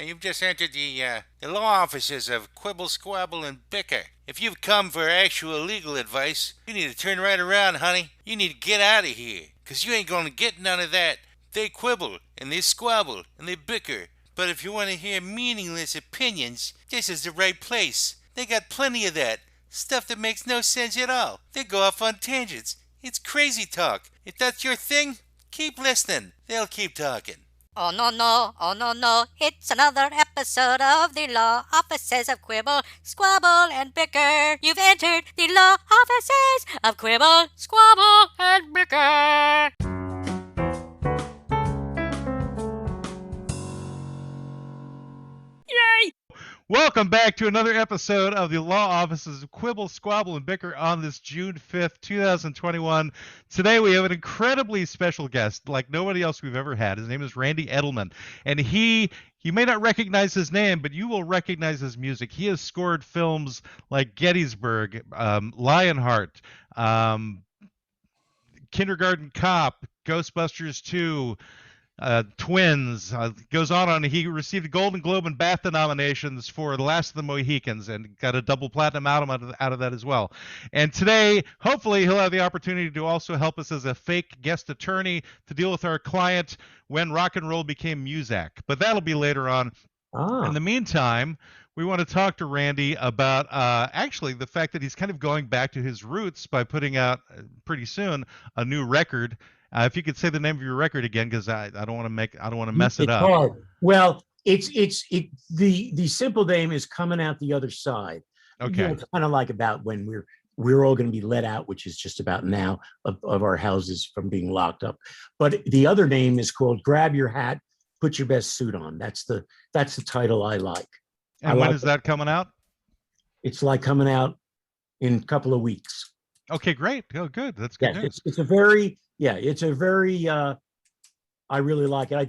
You've just entered the law offices of Quibble, Squabble, and Bicker. If you've come for actual legal advice, you need to turn right around, honey. You need to get out of here, 'cause you ain't gonna get none of that. They quibble, and they squabble, and they bicker. But if you want to hear meaningless opinions, this is the right place. They got plenty of that. Stuff that makes no sense at all. They go off on tangents. It's crazy talk. If that's your thing, keep listening. They'll keep talking. Oh no no, oh no no, it's another episode of the Law Offices of Quibble, Squabble, and Bicker. You've entered the Law Offices of Quibble, Squabble, and Bicker. Yay! Welcome back to another episode of the Law Offices of Quibble, Squabble, and Bicker on this June 5th, 2021. Today we have an incredibly special guest like nobody else we've ever had. His name is Randy Edelman, and you may not recognize his name, but you will recognize his music. He has scored films like Gettysburg, Lionheart, Kindergarten Cop, Ghostbusters 2, Twins, goes on. He received a Golden Globe and BAFTA nominations for The Last of the Mohicans and got a double platinum album out of that as well. And today, hopefully, he'll have the opportunity to also help us as a fake guest attorney to deal with our client when rock and roll became Muzak. But that'll be later on. In the meantime, we want to talk to Randy about actually the fact that he's kind of going back to his roots by putting out pretty soon a new record. If you could say the name of your record again, because I don't want to mess it up. Hard. Well, the simple name is Coming Out the Other Side. Okay. You know, it's kind of like about when we're all going to be let out, which is just about now of our houses from being locked up. But the other name is called Grab Your Hat, Put Your Best Suit On. That's the title I like. And when is that coming out? It's like coming out in a couple of weeks. Okay, great. Oh, good. That's good news. It's a very I really like it. I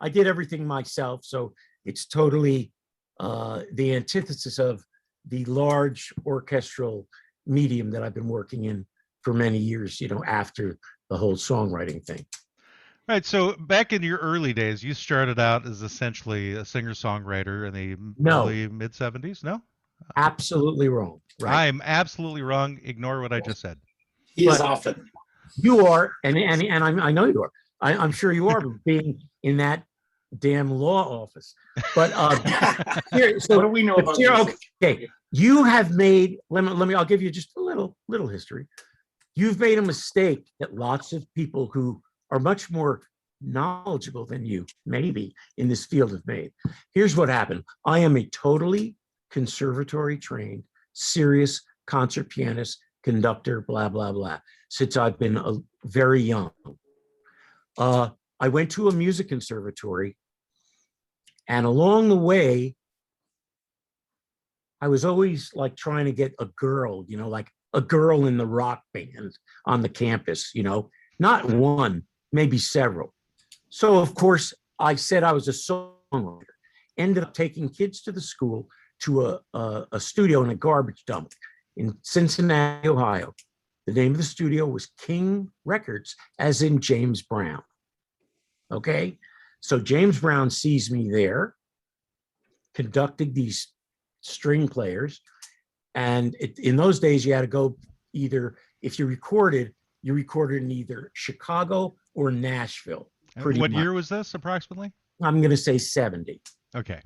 did everything myself, so it's totally the antithesis of the large orchestral medium that I've been working in for many years, after the whole songwriting thing. Right. So back in your early days, you started out as essentially a singer-songwriter in the early mid-'70s. No? Absolutely wrong. Right. I'm absolutely wrong. Ignore what I just said. He is often. You are, and I know you are. I'm sure you are, being in that damn law office. But here, so what do we know about here, okay, you have made. Let me. I'll give you just a little history. You've made a mistake that lots of people who are much more knowledgeable than you, maybe, in this field have made. Here's what happened. I am a totally conservatory trained, serious concert pianist, conductor, blah, blah, blah, since I've been very young. I went to a music conservatory, and along the way, I was always like trying to get a girl, like a girl in the rock band on the campus, not one, maybe several. So, of course, I said I was a songwriter. Ended up taking kids to the school to a studio in a garbage dump in Cincinnati, Ohio. The name of the studio was King Records, as in James Brown. Okay, so James Brown sees me there, conducting these string players. And in those days, you had to go either, if you recorded in either Chicago or Nashville. What year was this approximately? I'm going to say 70. Okay.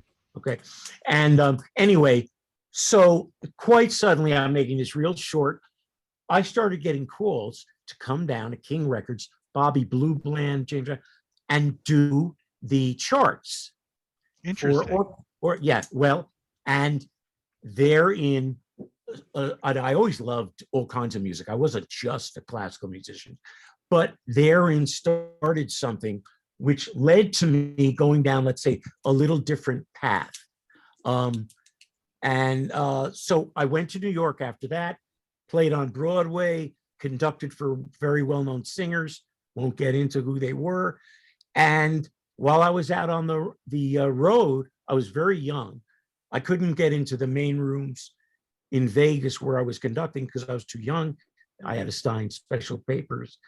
And anyway, so quite suddenly, I'm making this real short. I started getting calls to come down to King Records, Bobby Blue Bland, James, and do the charts. Interesting. And therein, I always loved all kinds of music. I wasn't just a classical musician, but therein started something which led to me going down, let's say, a little different path. So I went to New York after that, played on Broadway, conducted for very well-known singers, won't get into who they were. And while I was out on the road, I was very young. I couldn't get into the main rooms in Vegas where I was conducting because I was too young. I had to sign special papers.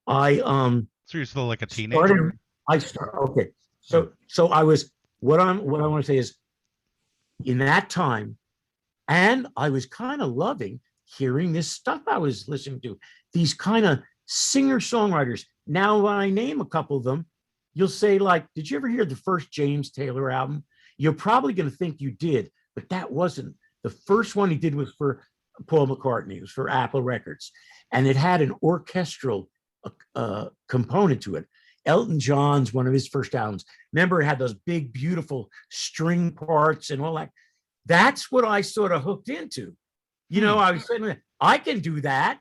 So you're still like a teenager? So I was what I want to say is, in that time, and I was kind of loving hearing this stuff I was listening to, these kind of singer-songwriters. Now, when I name a couple of them, you'll say, like, did you ever hear the first James Taylor album? You're probably going to think you did, but that wasn't. The first one he did was for Paul McCartney. It was for Apple Records. And it had an orchestral component to it. Elton John's one of his first albums. Remember, it had those big, beautiful string parts and all that. That's what I sort of hooked into. You know, I was saying, I can do that.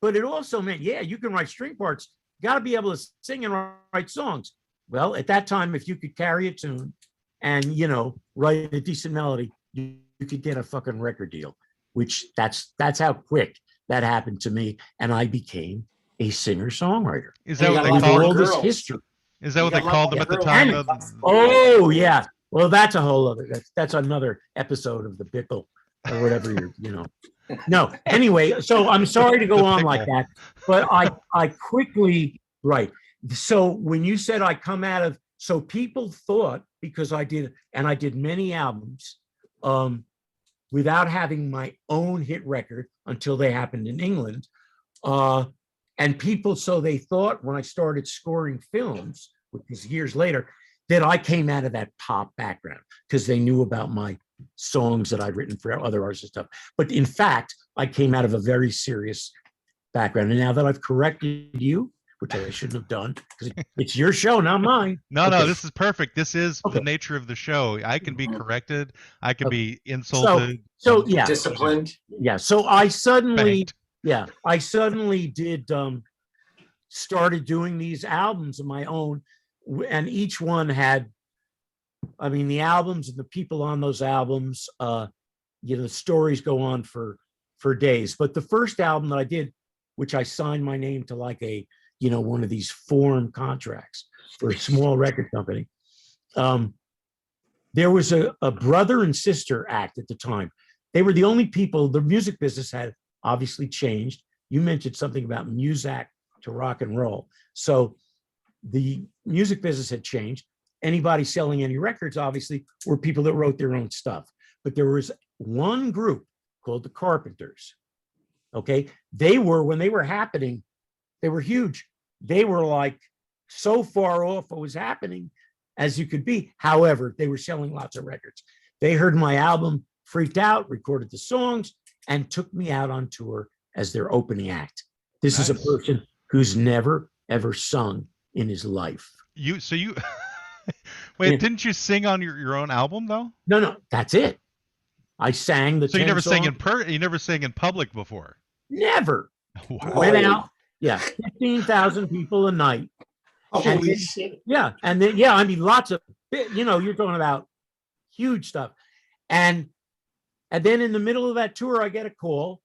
But it also meant, yeah, you can write string parts. You got to be able to sing and write songs. Well, at that time, if you could carry a tune and, you know, write a decent melody, you could get a fucking record deal, which that's how quick that happened to me. And I became a singer-songwriter. Is that what they With called all them? this history. Is that what they got called them lots at the of time? girls. Oh, yeah. Well, that's a whole other, that's another episode of the pickle or whatever you're, you know. No, anyway, so I'm sorry to go on like that, but I quickly, right. So when you said I come out of, so people thought, because I did many albums without having my own hit record until they happened in England. And people, so they thought when I started scoring films, which was years later, that I came out of that pop background because they knew about my songs that I'd written for other artists and stuff. But in fact, I came out of a very serious background. And now that I've corrected you, which I shouldn't have done, because it's your show, not mine. No, Okay. no, this is perfect. This is Okay. the nature of the show. I can be corrected. I can Okay. be insulted. So yeah. Disciplined. Yeah. So I suddenly, Spanked. did started doing these albums of my own, and each one had, I mean, the albums and the people on those albums, you know, the stories go on for days. But the first album that I did, which I signed my name to, like a, you know, one of these form contracts for a small record company. There was a brother and sister act at the time. They were the only people, the music business had obviously changed. You mentioned something about Muzak to rock and roll. So the music business had changed. Anybody selling any records, obviously, were people that wrote their own stuff. But there was one group called the Carpenters. Okay. They were, when they were happening, they were huge. They were like so far off what was happening as you could be. However, they were selling lots of records. They heard my album, freaked out, recorded the songs, and took me out on tour as their opening act. This is a person who's never, ever sung in his life. Wait, didn't you sing on your own album though? No, that's it. I sang the. So you never sang in you never sang in public before? Never. Wow. Went out. Yeah, 15,000 people a night. Holy shit. Yeah, and then yeah, I mean, lots of, you know, you're talking about huge stuff, and then in the middle of that tour, I get a call.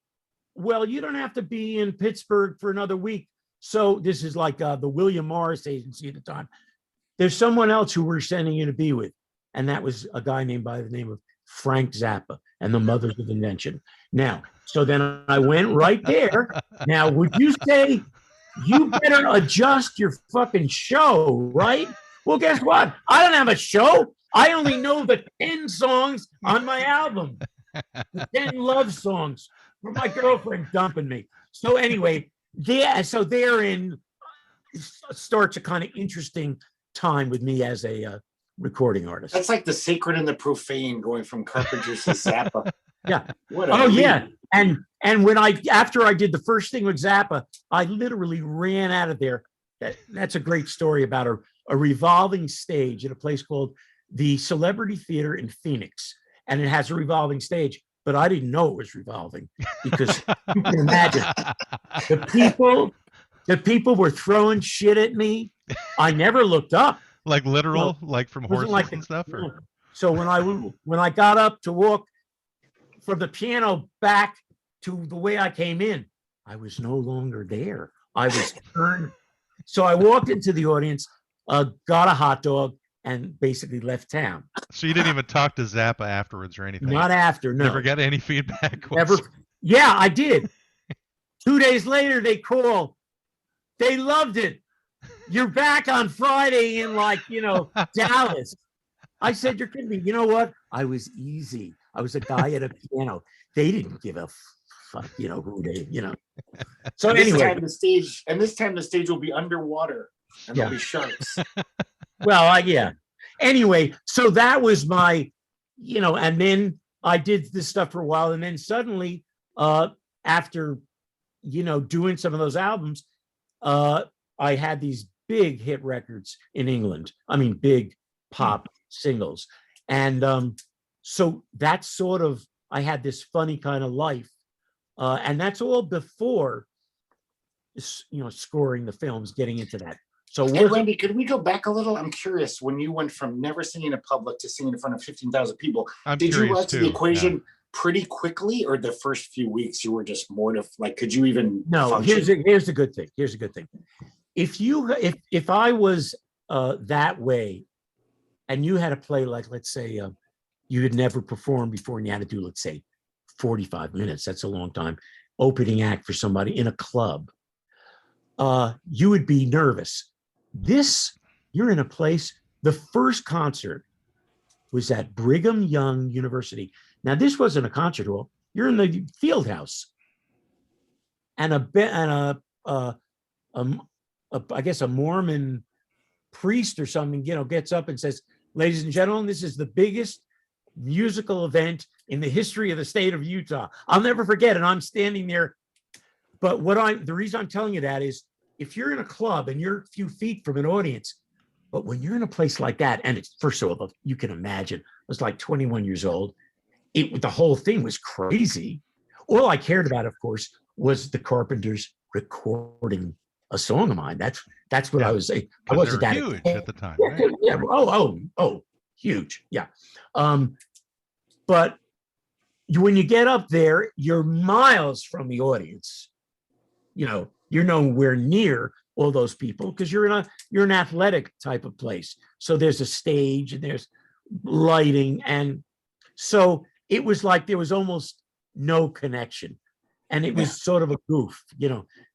Well, you don't have to be in Pittsburgh for another week. So this is like the William Morris agency at the time. There's someone else who we're sending you to be with, and that was a guy named by the name of Frank Zappa and the Mothers of Invention. Now, so then I went right there. Now, would you say you better adjust your fucking show, right? Well, guess what? I don't have a show. I only know the 10 songs on my album, the 10 love songs from my girlfriend dumping me. So anyway, so therein starts a kind of interesting time with me as a recording artist. That's like the sacred and the profane going from Carpenters to Zappa. Yeah. What Yeah. And when after I did the first thing with Zappa, I literally ran out of there. That's a great story about a revolving stage at a place called the Celebrity Theater in Phoenix. And it has a revolving stage, but I didn't know it was revolving because you can imagine the people were throwing shit at me. I never looked up. Like literal, like from horses like and stuff? Or? So when I got up to walk from the piano back to the way I came in, I was no longer there. I was turned. So I walked into the audience, got a hot dog, and basically left town. So you didn't even talk to Zappa afterwards or anything? Not after, no. Never got any feedback? Never. Yeah, I did. 2 days later, they call. They loved it. You're back on Friday in Dallas. I said, you're kidding me. You know what? I was easy. I was a guy at a piano. They didn't give a fuck, who they, So And this anyway, time the stage will be underwater and there'll be sharks. well, yeah. Anyway, so that was my, and then I did this stuff for a while, and then suddenly, after, doing some of those albums, I had these big hit records in England. I mean, big pop singles. And so that's sort of, I had this funny kind of life. And that's all before, scoring the films, getting into that. So Hey, Randy, could we go back a little? I'm curious, when you went from never singing in public to singing in front of 15,000 people, did you rise to the equation pretty quickly, or the first few weeks you were just mortified? Could you even function? Here's the good thing. Here's a good thing. If I was that way, and you had to play, like, let's say you had never performed before and you had to do, let's say, 45 minutes, that's a long time, opening act for somebody in a club, you would be nervous. You're in a place, the first concert was at Brigham Young University. Now, this wasn't a concert hall. You're in the field house. And I guess a Mormon priest or something, gets up and says, ladies and gentlemen, this is the biggest musical event in the history of the state of Utah. I'll never forget it. I'm standing there. But the reason I'm telling you that is, if you're in a club and you're a few feet from an audience, but when you're in a place like that, and it's, first of all, you can imagine, I was like 21 years old. The whole thing was crazy. All I cared about, of course, was the Carpenters recording a song of mine. That's what I was saying. I wasn't that huge at the time. Yeah, Right? yeah. Oh, huge. Yeah. But when you get up there, you're miles from the audience. You're nowhere near all those people because you're an athletic type of place. So there's a stage and there's lighting, and so it was like there was almost no connection, and it was sort of a goof.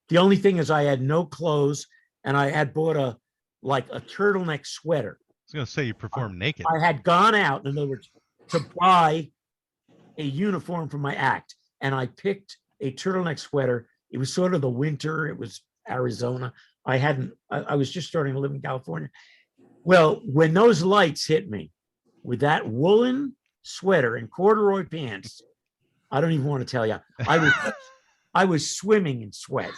The only thing is I had no clothes, and I had bought a turtleneck sweater. I was going to say you performed naked. I had gone out, in other words, to buy a uniform for my act, and I picked a turtleneck sweater. It was sort of the winter. It was Arizona. I was just starting to live in California. Well, when those lights hit me with that woolen sweater and corduroy pants, I don't even want to tell you. I was swimming in sweat.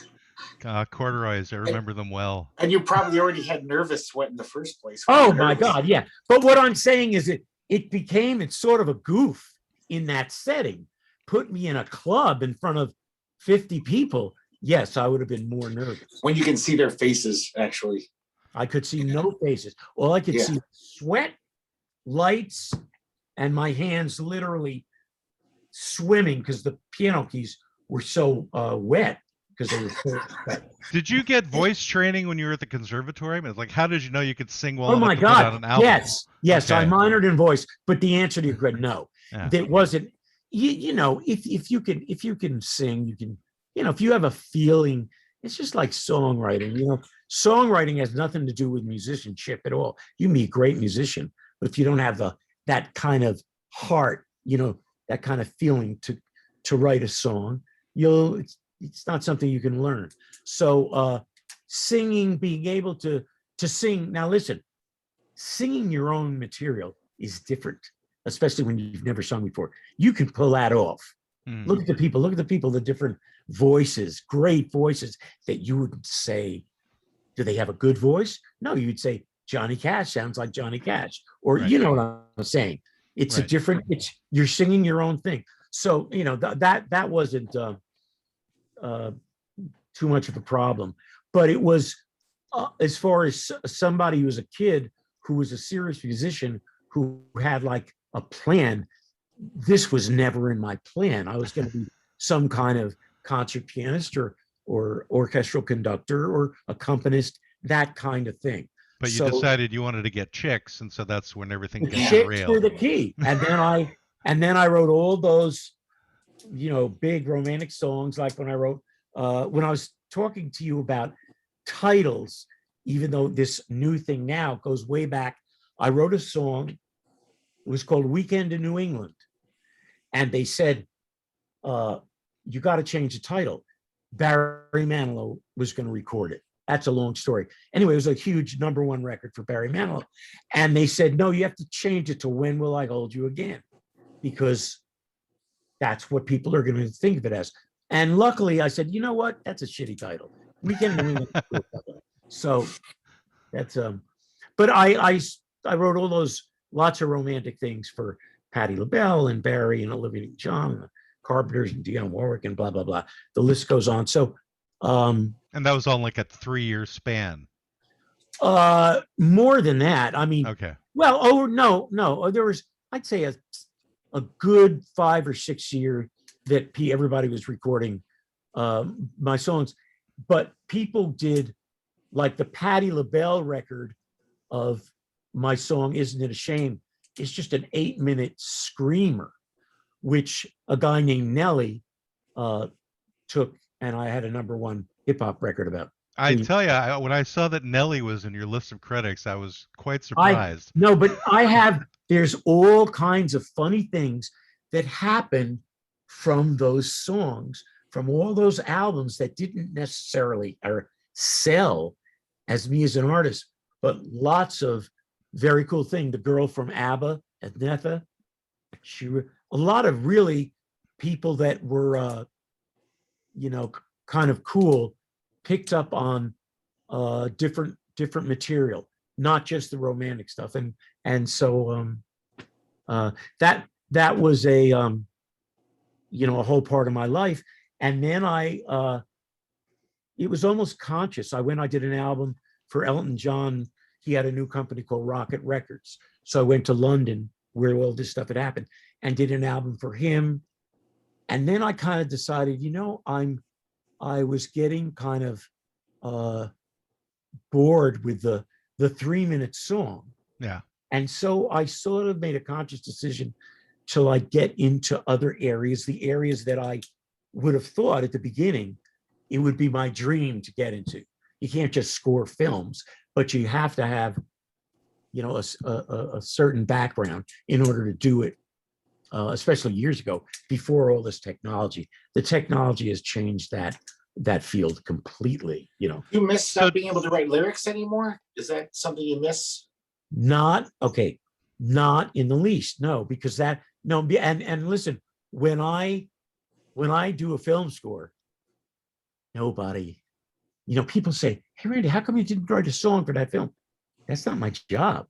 Corduroys, I remember them well. And you probably already had nervous sweat in the first place. Oh my God, yeah. But what I'm saying is it's sort of a goof in that setting. Put me in a club in front of 50 people. Yes, I would have been more nervous. When you can see their faces, actually. I could see no faces. All I could see was sweat, lights, and my hands literally swimming because the piano keys were so wet because they were so wet. Did you get voice training when you were at the conservatorium? It's like, how did you know you could sing well? Oh my God! On an album? Yes. Okay. I minored in voice, but the answer to your question, no, Yeah. that wasn't. If you can sing, you can. If you have a feeling, it's just like songwriting. Songwriting has nothing to do with musicianship at all. You can be a great musician, but if you don't have that kind of heart, that kind of feeling to write a song, it's not something you can learn. So singing, being able to sing. Now listen, singing your own material is different, especially when you've never sung before. You can pull that off. Look at the people, the different voices, great voices that you would say, do they have a good voice? No, you'd say Johnny Cash sounds like Johnny Cash, or Right. You know what I'm saying. It's Right. a different, you're singing your own thing. So, that wasn't too much of a problem, but it was as far as somebody who was a kid who was a serious musician who had like a plan. This was never in my plan. I was going to be some kind of concert pianist or orchestral conductor or accompanist, that kind of thing. But you decided you wanted to get chicks, and so that's when everything got Chicks derailed. were the key. And then I wrote all those, big romantic songs. Like when I wrote, when I was talking to you about titles, even though this new thing now goes way back, I wrote a song It was called Weekend in New England. And they said, you got to change the title. Barry Manilow was going to record it. That's a long story. Anyway, it was a huge #1 record for Barry Manilow. And they said, no, you have to change it to When Will I Hold You Again? Because that's what people are going to think of it as. And luckily I said, you know what? That's a shitty title. Weekend in New England. So that's, but I wrote all those, lots of romantic things for Patti LaBelle and Barry and Olivia Newton-John and the Carpenters and Dionne Warwick and blah, blah, blah. The list goes on. So, and that was on like a 3-year span. More than that. I mean, okay. Well, no. There was, I'd say a good 5 or 6 year that everybody was recording my songs, but people did like the Patti LaBelle record of my song, Isn't It a Shame? It's just an 8-minute screamer, which a guy named Nelly took, and I had a #1 hip hop record about. I tell you, when I saw that Nelly was in your list of critics, I was quite surprised. No, but there's all kinds of funny things that happen from those songs, from all those albums that didn't necessarily sell as me as an artist, but lots of very cool thing. The girl from ABBA, Agnetha, a lot of really people that were, kind of cool, picked up on different material, not just the romantic stuff. And so that was a whole part of my life. And then it was almost conscious. I did an album for Elton John. He had a new company called Rocket Records. So I went to London where all this stuff had happened and did an album for him. And then I kind of decided, I was getting kind of bored with the 3-minute song. Yeah. And so I sort of made a conscious decision to like get into other areas, the areas that I would have thought at the beginning it would be my dream to get into. You can't just score films, but you have to have, a certain background in order to do it, especially years ago, before all this technology. The technology has changed that field completely, You miss not being able to write lyrics anymore? Is that something you miss? Not in the least, no, because and listen, when I do a film score, nobody, people say, hey, Randy, how come you didn't write a song for that film? That's not my job.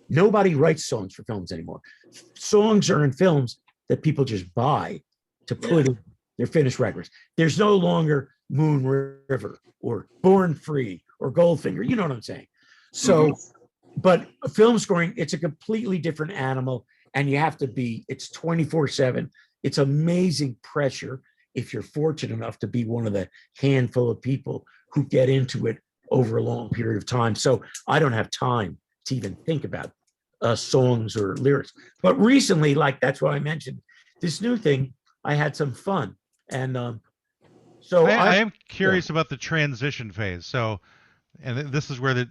Nobody writes songs for films anymore. Songs are in films that people just buy to put in their finished records. There's no longer Moon River or Born Free or Goldfinger. You know what I'm saying? So, but film scoring, it's a completely different animal, and you have to it's 24/7. It's amazing pressure if you're fortunate enough to be one of the handful of people who get into it over a long period of time. So I don't have time to even think about songs or lyrics. But recently, that's what I mentioned, this new thing, I had some fun. And so I am curious about the transition phase. So, and this is where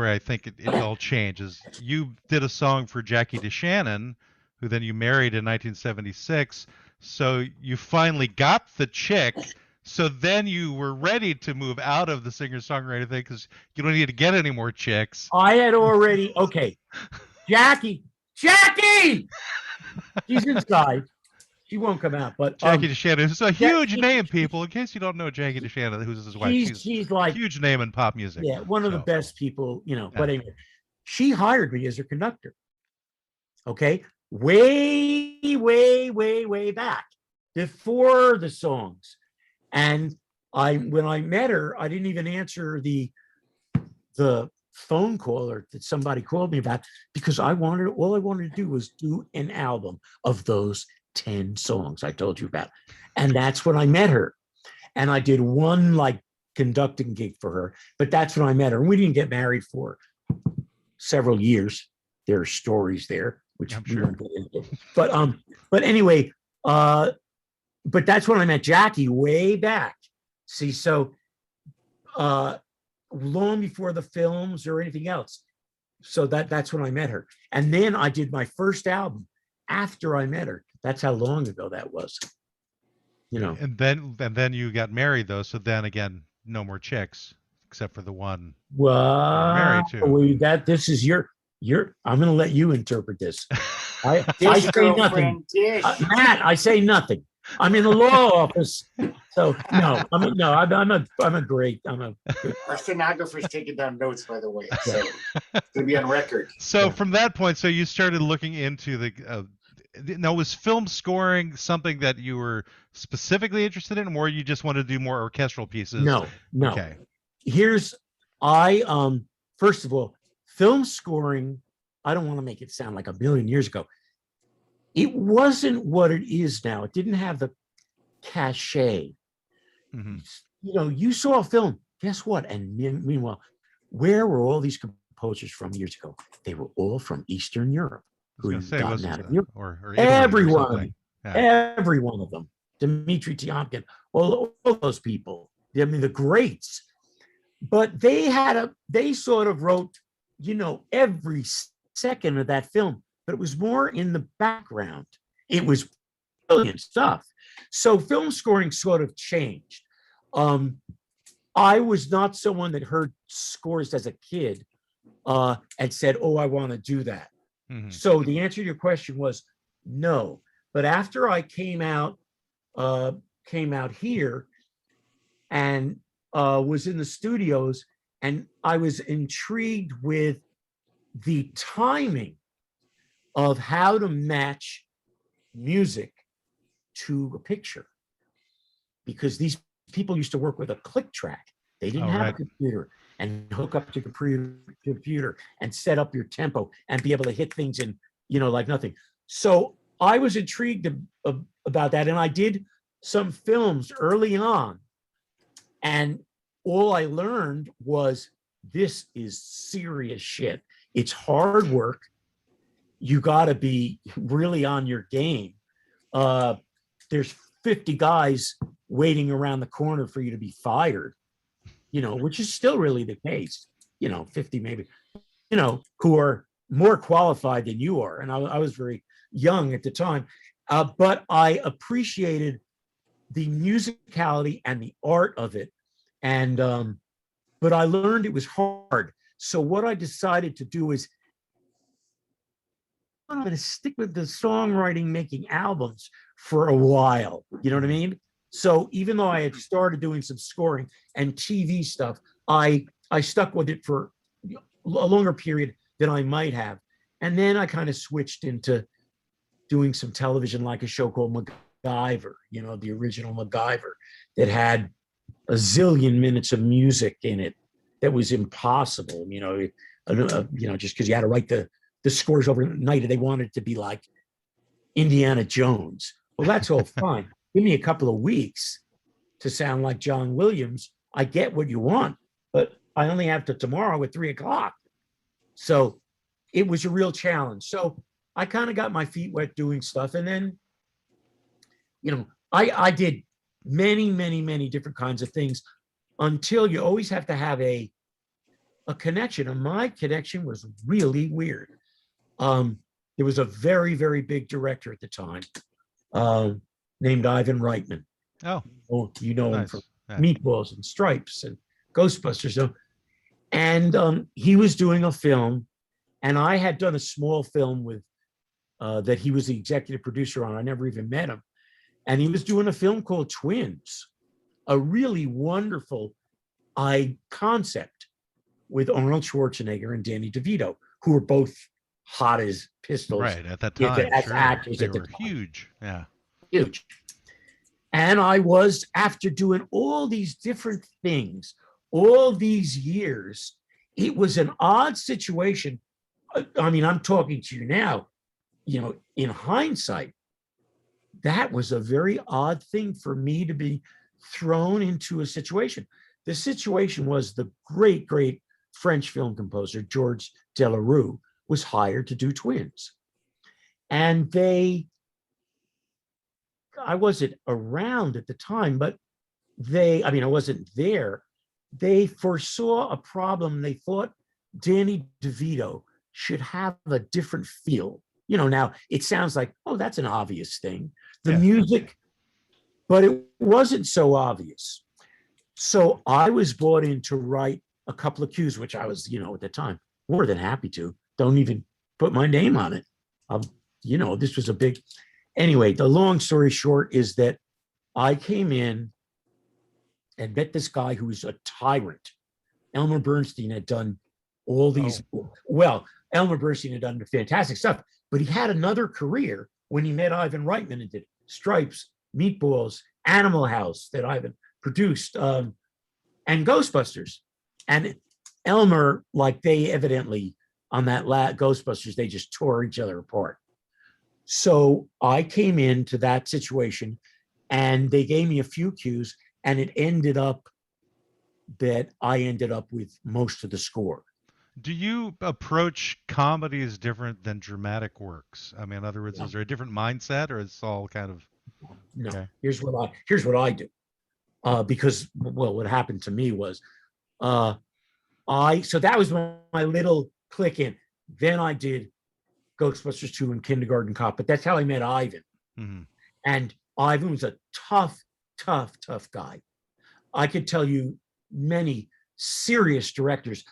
I think it all changes. You did a song for Jackie DeShannon, who then you married in 1976. So you finally got the chick. So then you were ready to move out of the singer-songwriter thing because you don't need to get any more chicks. I had already, Jackie, she's inside. She won't come out, but Jackie DeShannon is a huge name, people. In case you don't know Jackie DeShannon, who's his wife, she's like a huge name in pop music. Yeah, one of the best people, But anyway, she hired me as her conductor. Okay, way back before the songs, and when I met her, I didn't even answer the phone call that somebody called me about because all I wanted to do was do an album of those 10 songs I told you about. And that's when I met her. And I did one conducting gig for her, but that's when I met her. And we didn't get married for several years. There are stories there, which we won't get into. But anyway, but that's when I met Jackie way back. See, so long before the films or anything else, So that's when I met her. And then I did my first album after I met her. That's how long ago that was. You know. And then you got married though. So then again, no more chicks except for the one well, married to. This is your. I'm going to let you interpret this. I say nothing. Matt, I say nothing. I'm in the law office, so no. I'm a great. Our stenographer's taking down notes, by the way, so to be on record. So from that point, so you started looking into the. Now, was film scoring something that you were specifically interested in, or you just wanted to do more orchestral pieces? No. Okay. First of all, film scoring. I don't want to make it sound like a billion years ago. It wasn't what it is now. It didn't have the cachet. Mm-hmm. You know, you saw a film. Guess what? And meanwhile, where were all these composers from years ago? They were all from Eastern Europe. Who had gotten out of Europe. Or every one of them. Yeah. Every one of them. Dmitri Tiomkin, all those people. I mean, the greats. But they sort of wrote, you know, every second of that film, but it was more in the background. It was brilliant stuff. So film scoring sort of changed. I was not someone that heard scores as a kid and said, oh, I want to do that. Mm-hmm. So the answer to your question was no. But after I came out here and was in the studios, and I was intrigued with the timing of how to match music to a picture, because these people used to work with a click track. They didn't have a computer and hook up to the computer and set up your tempo and be able to hit things in, you know, like nothing. So I was intrigued about that. And I did some films early on. And all I learned was this is serious shit. It's hard work. You got to be really on your game. There's 50 guys waiting around the corner for you to be fired, you know, which is still really the case, you know, 50 maybe, you know, who are more qualified than you are. And I was very young at the time, but I appreciated the musicality and the art of it. And, but I learned it was hard. So what I decided to do is I'm going to stick with the songwriting, making albums for a while. You know what I mean? So even though I had started doing some scoring and TV stuff, I stuck with it for a longer period than I might have. And then I kind of switched into doing some television, like a show called MacGyver, you know, the original MacGyver, that had a zillion minutes of music in it that was impossible, you know, just because you had to write the scores overnight. They wanted it to be like Indiana Jones. Well, that's all fine. Give me a couple of weeks to sound like John Williams. I get what you want, but I only have to tomorrow at 3:00. So it was a real challenge. So I kind of got my feet wet doing stuff. And then, you know, I did many different kinds of things until you always have to have a connection. And my connection was really weird. There was a very, very big director at the time named Ivan Reitman. Oh, you know him from Meatballs and Stripes and Ghostbusters. So, and he was doing a film, and I had done a small film with that he was the executive producer on. I never even met him. And he was doing a film called Twins, a really wonderful concept with Arnold Schwarzenegger and Danny DeVito, who were both hot as pistols. Right, at that time. As actors they at the were time. Huge. Yeah. Huge. And I was, after doing all these different things, all these years, it was an odd situation. I mean, I'm talking to you now, you know, in hindsight, that was a very odd thing for me to be thrown into a situation. The situation was the great French film composer, Georges Delerue, was hired to do Twins. And I wasn't around at the time, but I wasn't there. They foresaw a problem. They thought Danny DeVito should have a different feel. You know, now it sounds like, oh, that's an obvious thing. The Yeah. music, but it wasn't so obvious. So I was brought in to write a couple of cues, which I was, you know, at the time, more than happy to. Don't even put my name on it. You know, this was a big, anyway, the long story short is that I came in and met this guy who was a tyrant. Elmer Bernstein had done all these, well, Elmer Bernstein had done fantastic stuff, but he had another career when he met Ivan Reitman and did Stripes, Meatballs, Animal House that Ivan produced, and Ghostbusters. And Elmer, like they evidently on that Ghostbusters, they just tore each other apart. So I came into that situation and they gave me a few cues, and it ended up that I ended up with most of the score. Do you approach comedies different than dramatic works? I mean, in other words, is there a different mindset, or it's all kind of? No. Okay. Here's what I do. Because, well, what happened to me was, so that was my little click in. Then I did Ghostbusters 2 and Kindergarten Cop, but that's how I met Ivan. Mm-hmm. And Ivan was a tough guy. I could tell you many serious directors,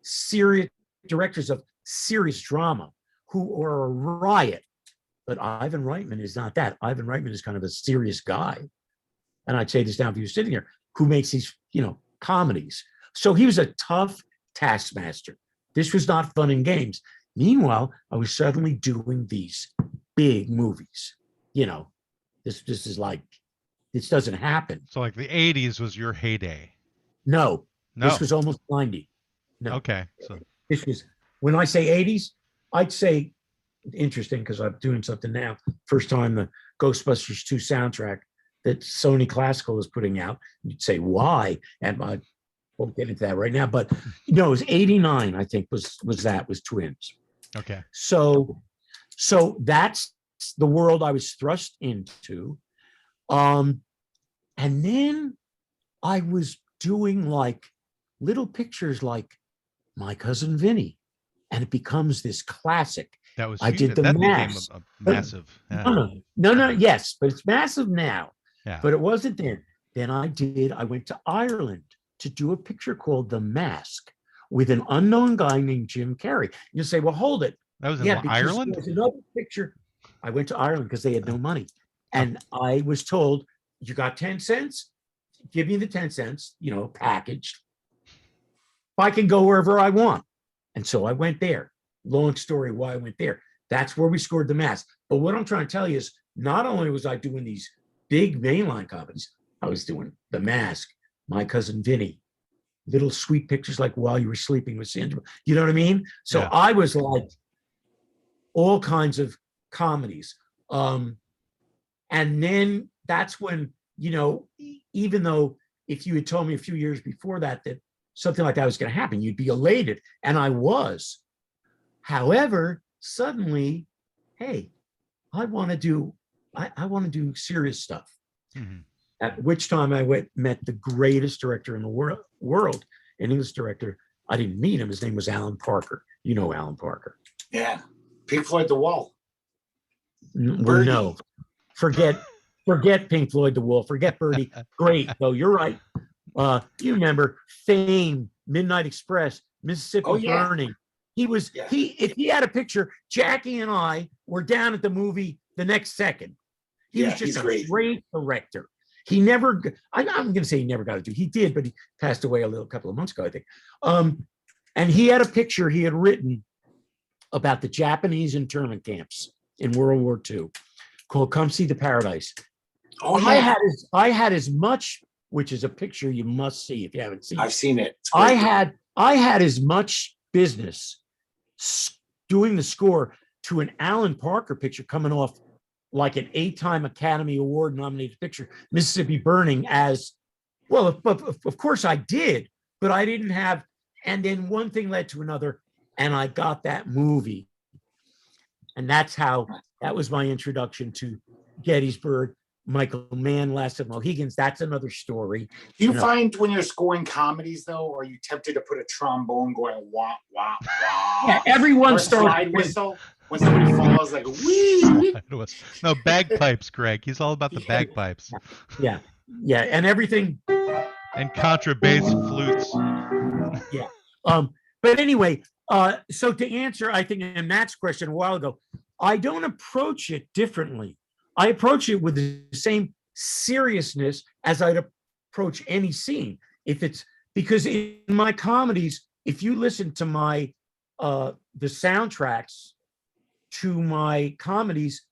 serious directors of serious drama who are a riot. But Ivan Reitman is not that. Ivan Reitman is kind of a serious guy. And I'd say this now if you were sitting here, who makes these, you know, comedies. So he was a tough taskmaster. This was not fun and games. Meanwhile, I was suddenly doing these big movies. You know, this is like, this doesn't happen. So like the 80s was your heyday. No. This was almost 90. No. Okay. So this was, when I say 80s, I'd say, interesting because I'm doing something now. First time the Ghostbusters 2 soundtrack that Sony Classical is putting out. You'd say, why? And I won't get into that right now, but no, it was 89, I think, was Twins. Okay. So that's the world I was thrust into. And then I was doing like little pictures like My Cousin Vinny, and it becomes this classic. That was I did the that Mask. became a massive. No, yes, but it's massive now. Yeah. But it wasn't then. Then I went to Ireland to do a picture called The Mask with an unknown guy named Jim Carrey. You say, well, hold it. That was in Ireland? There's another picture. I went to Ireland because they had no money. And I was told, you got 10 cents? Give me the 10 cents, you know, packaged. I can go wherever I want. And so I went there. Long story why I went there. That's where we scored The Mask. But what I'm trying to tell you is not only was I doing these big mainline comedies, I was doing The Mask, My Cousin Vinny, little sweet pictures like While You Were Sleeping with Sandra. You know what I mean? So Yeah. I was like all kinds of comedies. And then that's when, you know, even though if you had told me a few years before that something like that was going to happen, you'd be elated. And I was. However, suddenly, hey, I want to do serious stuff. Mm-hmm. At which time I met the greatest director in the world, an English director. I didn't meet him. His name was Alan Parker. You know Alan Parker. Yeah. Pink Floyd The Wall. Well, no. Forget Pink Floyd The Wall. Forget Birdie. Great, though. You're right. You remember Fame, Midnight Express, Mississippi Burning. If he had a picture, Jackie and I were down at the movie the next second. He was just a great director. He never, I'm going to say he never got to do, he did, but he passed away a couple of months ago, I think. And he had a picture he had written about the Japanese internment camps in World War II called Come See the Paradise. Oh, yeah. I had as much, which is a picture you must see if you haven't seen it. I've seen it. I had as much business doing the score to an Alan Parker picture coming off like an 8-time Academy Award nominated picture, Mississippi Burning, as well. Of course I did, but I didn't have. And then one thing led to another, and I got that movie. And that was my introduction to Gettysburg, Michael Mann, Last of the Mohicans. That's another story. Do you find when you're scoring comedies, though, are you tempted to put a trombone going wah, wah, wah? Yeah, everyone starts. Slide whistle when somebody falls, like, wee. No, bagpipes, Greg. He's all about the bagpipes. Yeah. And everything. And contrabass flutes. Yeah. But anyway, so to answer, I think, in Matt's question a while ago, I don't approach it differently. I approach it with the same seriousness as I'd approach any scene. If it's because in my comedies, if you listen to my the soundtracks to my comedies,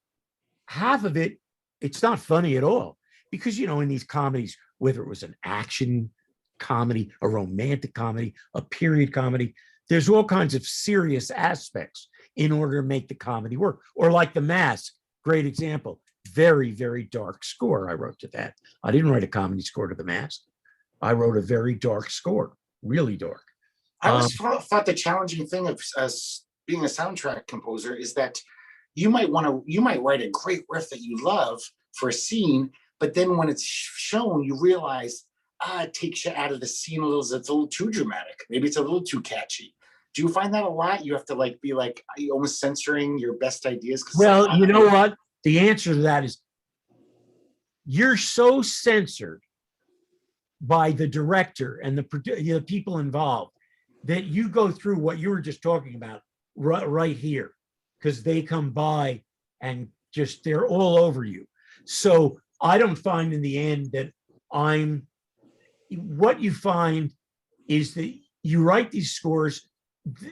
half of it, it's not funny at all. Because, in these comedies, whether it was an action comedy, a romantic comedy, a period comedy, there's all kinds of serious aspects in order to make the comedy work. Or like The Mask, great example. Very, very dark score I wrote to that. I didn't write a comedy score to The Mask. I wrote a very dark score, really dark. I always thought the challenging thing of being a soundtrack composer is that you might write a great riff that you love for a scene, but then when it's shown, you realize, it takes you out of the scene a little. It's a little too dramatic. Maybe it's a little too catchy. Do you find that a lot? You have to be almost censoring your best ideas? Well, you know what? The answer to that is you're so censored by the director and the people involved that you go through what you were just talking about right here, because they come by and they're all over you. So I don't find in the end that what you find is that you write these scores,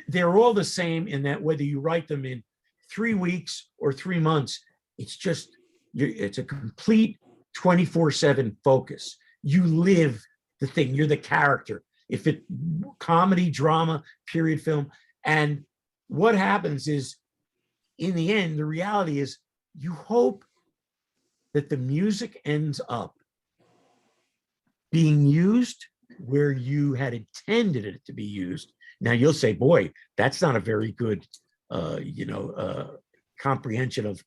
they're all the same in that whether you write them in 3 weeks or 3 months, it's a complete 24/7 focus. You live the thing, you're the character. If it comedy, drama, period film. And what happens is, in the end, the reality is you hope that the music ends up being used where you had intended it to be used. Now you'll say, boy, that's not a very good comprehension of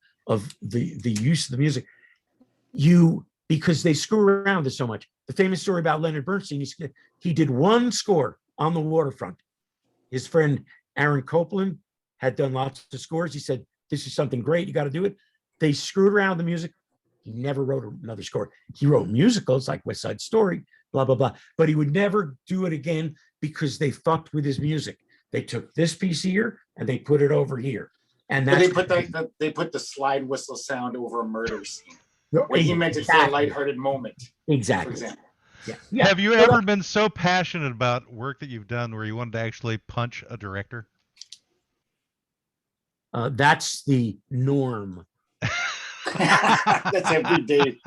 the use of the music. Because they screw around with it so much. The famous story about Leonard Bernstein, he did one score on the waterfront. His friend Aaron Copland had done lots of scores. He said, this is something great, you got to do it. They screwed around with the music. He never wrote another score. He wrote musicals like West Side Story, blah, blah, blah. But he would never do it again because they fucked with his music. They took this piece here and they put it over here. And that's they put the slide whistle sound over a murder scene. When he meant it for a lighthearted moment. Exactly. For example. Yeah. Have you ever been so passionate about work that you've done where you wanted to actually punch a director? That's the norm. That's every day.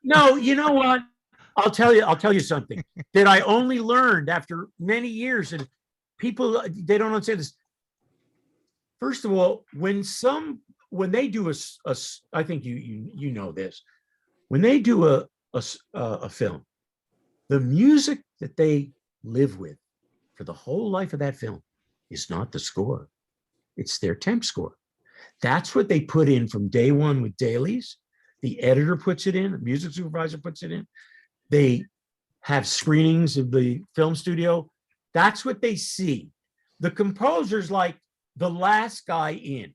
No, you know what? I'll tell you something that I only learned after many years, and people, they don't understand this. First of all, when they do I think you know this, when they do a film, the music that they live with for the whole life of that film is not the score. It's their temp score. That's what they put in from day one with dailies. The editor puts it in, the music supervisor puts it in. They have screenings of the film studio. That's what they see. The composer's like the last guy in.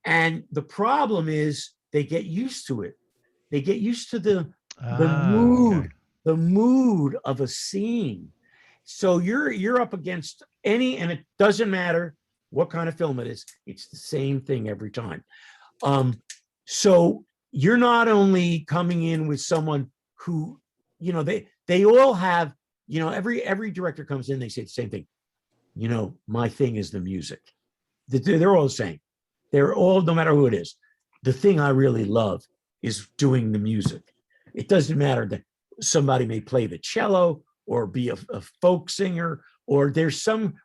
And the problem is they get used to it. They get used to the mood of a scene. So you're up against and it doesn't matter what kind of film it is. It's the same thing every time. So you're not only coming in with someone who, they all have, every director comes in, they say the same thing. My thing is the music. They're all the same. They're all, no matter who it is. The thing I really love is doing the music. It doesn't matter that somebody may play the cello or be a folk singer, or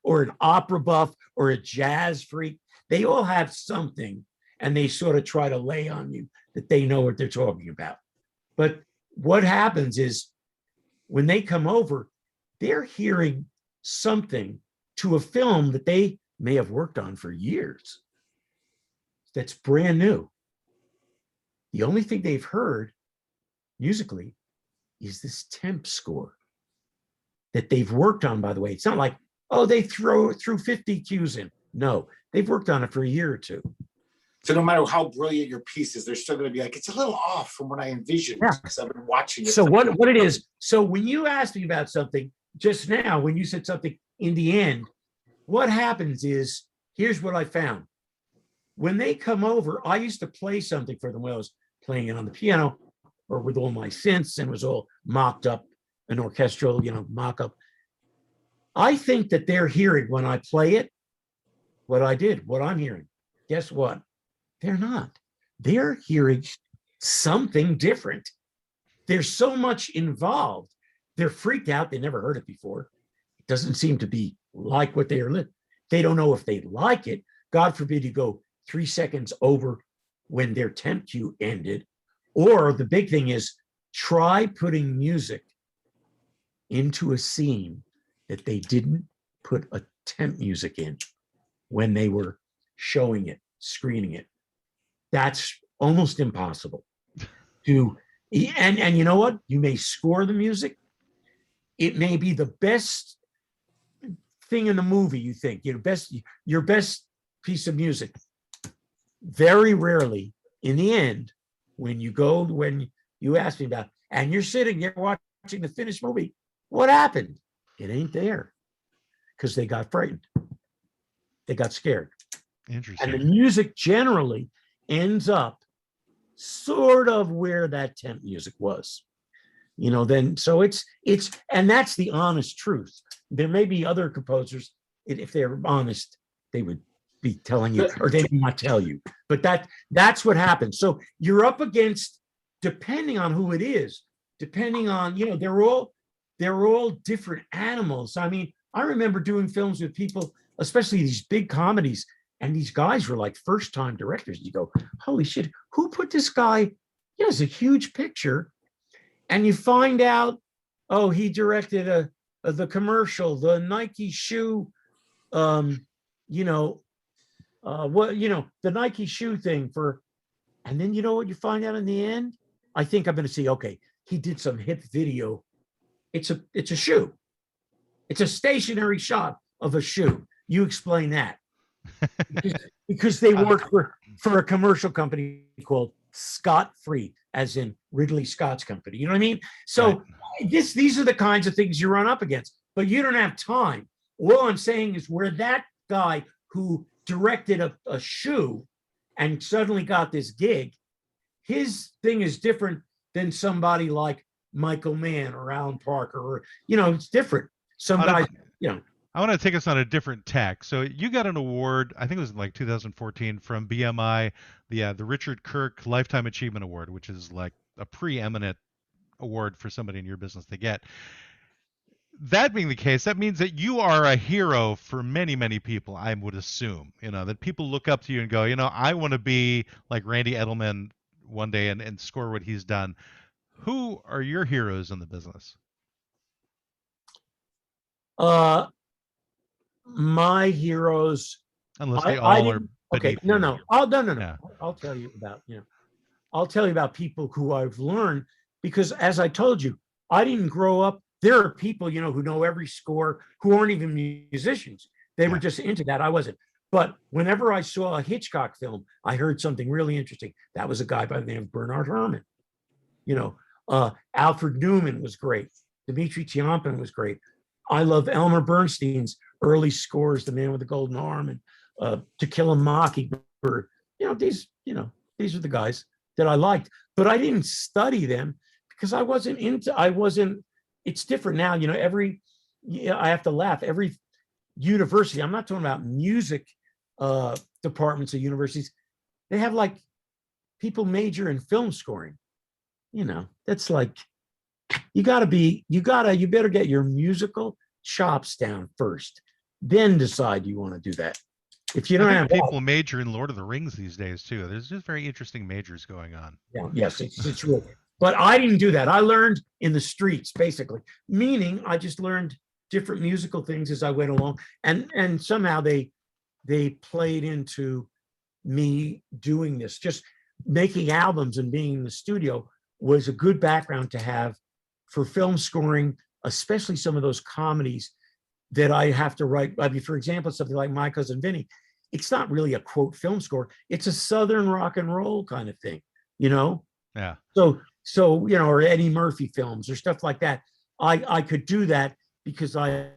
or an opera buff or a jazz freak. They all have something, and they sort of try to lay on you that they know what they're talking about. But what happens is when they come over, they're hearing something to a film that they may have worked on for years. that's brand new. The only thing they've heard musically is this temp score that they've worked on, by the way. It's not like, oh, they threw 50 cues in. No, they've worked on it for a year or two. So no matter how brilliant your piece is, they're still going to be like, it's a little off from what I envisioned because I've been watching it. So what it is, so when you asked me about something just now, when you said something in the end, what happens is, here's what I found. When they come over, I used to play something for them when I was playing it on the piano or with all my synths and was all mocked up, an orchestral, mock up. I think that they're hearing when I play it, what I'm hearing. Guess what? They're not. They're hearing something different. There's so much involved. They're freaked out. They never heard it before. It doesn't seem to be like what they are. They don't know if they like it. God forbid you go 3 seconds over when their temp cue ended. Or the big thing is, try putting music into a scene that they didn't put a temp music in when they were showing it, screening it. That's almost impossible to, and you know what? You may score the music. It may be the best thing in the movie, you think, your best piece of music. Very rarely, in the end, when you ask me about, and you're sitting there watching the finished movie, what happened? It ain't there because they got frightened. They got scared. Interesting. And the music generally ends up sort of where that temp music was. Then so it's and that's the honest truth. There may be other composers, if they're honest, they would be telling you, or they may not tell you. But that's what happens. So you're up against, depending on who it is, depending on, they're all different animals. I mean, I remember doing films with people, especially these big comedies, and these guys were like first-time directors. You go, holy shit, who put this guy? It's a huge picture. And you find out, oh, he directed the commercial, the Nike shoe, the Nike shoe thing for, and then you know what you find out in the end? I think I'm going to see, okay, he did some hip video. It's a shoe. It's a stationary shot of a shoe. You explain that. because they work for a commercial company called Scott Free, as in Ridley Scott's company. You know what I mean? So these are the kinds of things you run up against, but you don't have time. All I'm saying is, where that guy who directed a shoe and suddenly got this gig, his thing is different than somebody like Michael Mann or Alan Parker, or it's different. Some guys, I want to take us on a different tack. So you got an award, I think it was in like 2014, from BMI, the Richard Kirk Lifetime Achievement Award, which is like a preeminent award for somebody in your business to get. That being the case, that means that you are a hero for many, many people, I would assume. That people look up to you and go, I want to be like Randy Edelman one day and score what he's done. Who are your heroes in the business? My heroes, unless they all are okay. No. I'll tell you about people who I've learned, because as I told you, I didn't grow up. There are people, who know every score, who aren't even musicians. They were just into that. I wasn't. But whenever I saw a Hitchcock film, I heard something really interesting. That was a guy by the name of Bernard Herrmann. Alfred Newman was great. Dmitri Tiomkin was great. I love Elmer Bernstein's early scores, The Man with the Golden Arm and To Kill a Mockingbird. These are the guys that I liked, but I didn't study them because it's different now. I have to laugh. Every university, I'm not talking about music departments of universities, they have like people major in film scoring. That's like, you better get your musical chops down first, then decide you want to do that. If you don't have people major in Lord of the Rings these days too. There's just very interesting majors going on. Yeah, yes, it's real. But I didn't do that. I learned in the streets, basically, meaning I just learned different musical things as I went along, and somehow they played into me doing this. Just making albums and being in the studio was a good background to have for film scoring, especially some of those comedies that I have to write. I mean, for example, something like My Cousin Vinny, it's not really a quote film score. It's a Southern rock and roll kind of thing, you know? Yeah. So, you know, or Eddie Murphy films or stuff like that. I could do that because I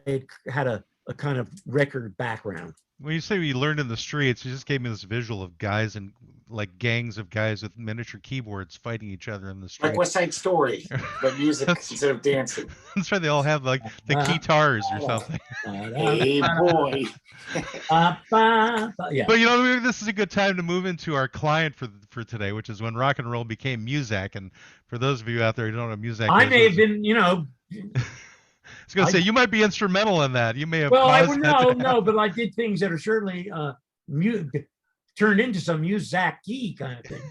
had a kind of record background. When you say you learned in the streets, you just gave me this visual of guys and like gangs of guys with miniature keyboards fighting each other in the street. Like West Side Story, but music instead of dancing. That's right. They all have like the guitars or something. Hey, boy. Yeah. But you know, maybe this is a good time to move into our client for today, which is when rock and roll became Muzak. And for those of you out there who don't know Muzak, I may have been, you know. I was going to say, you might be instrumental in that. You may have. Well, I would no, but I did things that are certainly turned into some Muzak-y kind of thing.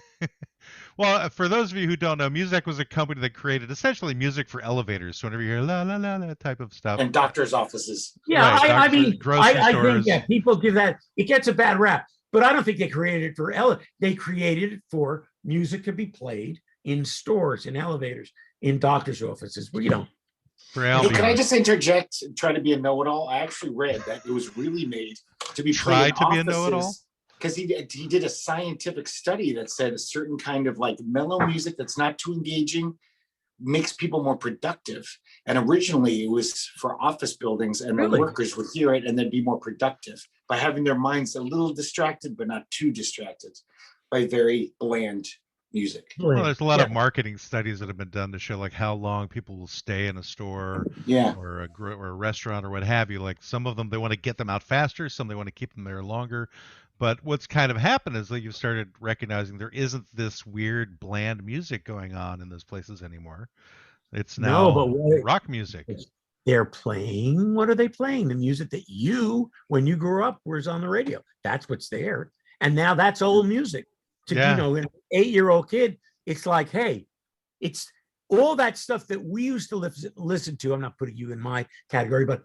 Well, for those of you who don't know, Muzak was a company that created essentially music for elevators. So whenever you hear la la la la type of stuff, and doctors' offices. Yeah, right, I mean, I stores. think people give that, it gets a bad rap, but I don't think they created it for they created it for music to be played in stores, in elevators, in doctors' offices. Well, you know. Hey, can I just interject and try to be a know-it-all? I actually read that it was really made to be played in offices. Be a know-it-all? Because he did a scientific study that said a certain kind of like mellow music that's not too engaging makes people more productive. And originally it was for office buildings, and the workers would hear it and then be more productive by having their minds a little distracted, but not too distracted by very bland music. Well, there's a lot of marketing studies that have been done to show like how long people will stay in a store or a restaurant or what have you. Like some of them, they want to get them out faster. Some they want to keep them there longer. But what's kind of happened is that you've started recognizing there isn't this weird, bland music going on in those places anymore. It's now rock music. They're playing, what are they playing? The music that when you grew up, was on the radio. That's what's there. And now that's old music. You know, an 8-year-old kid, it's like, hey, it's all that stuff that we used to listen to. I'm not putting you in my category, but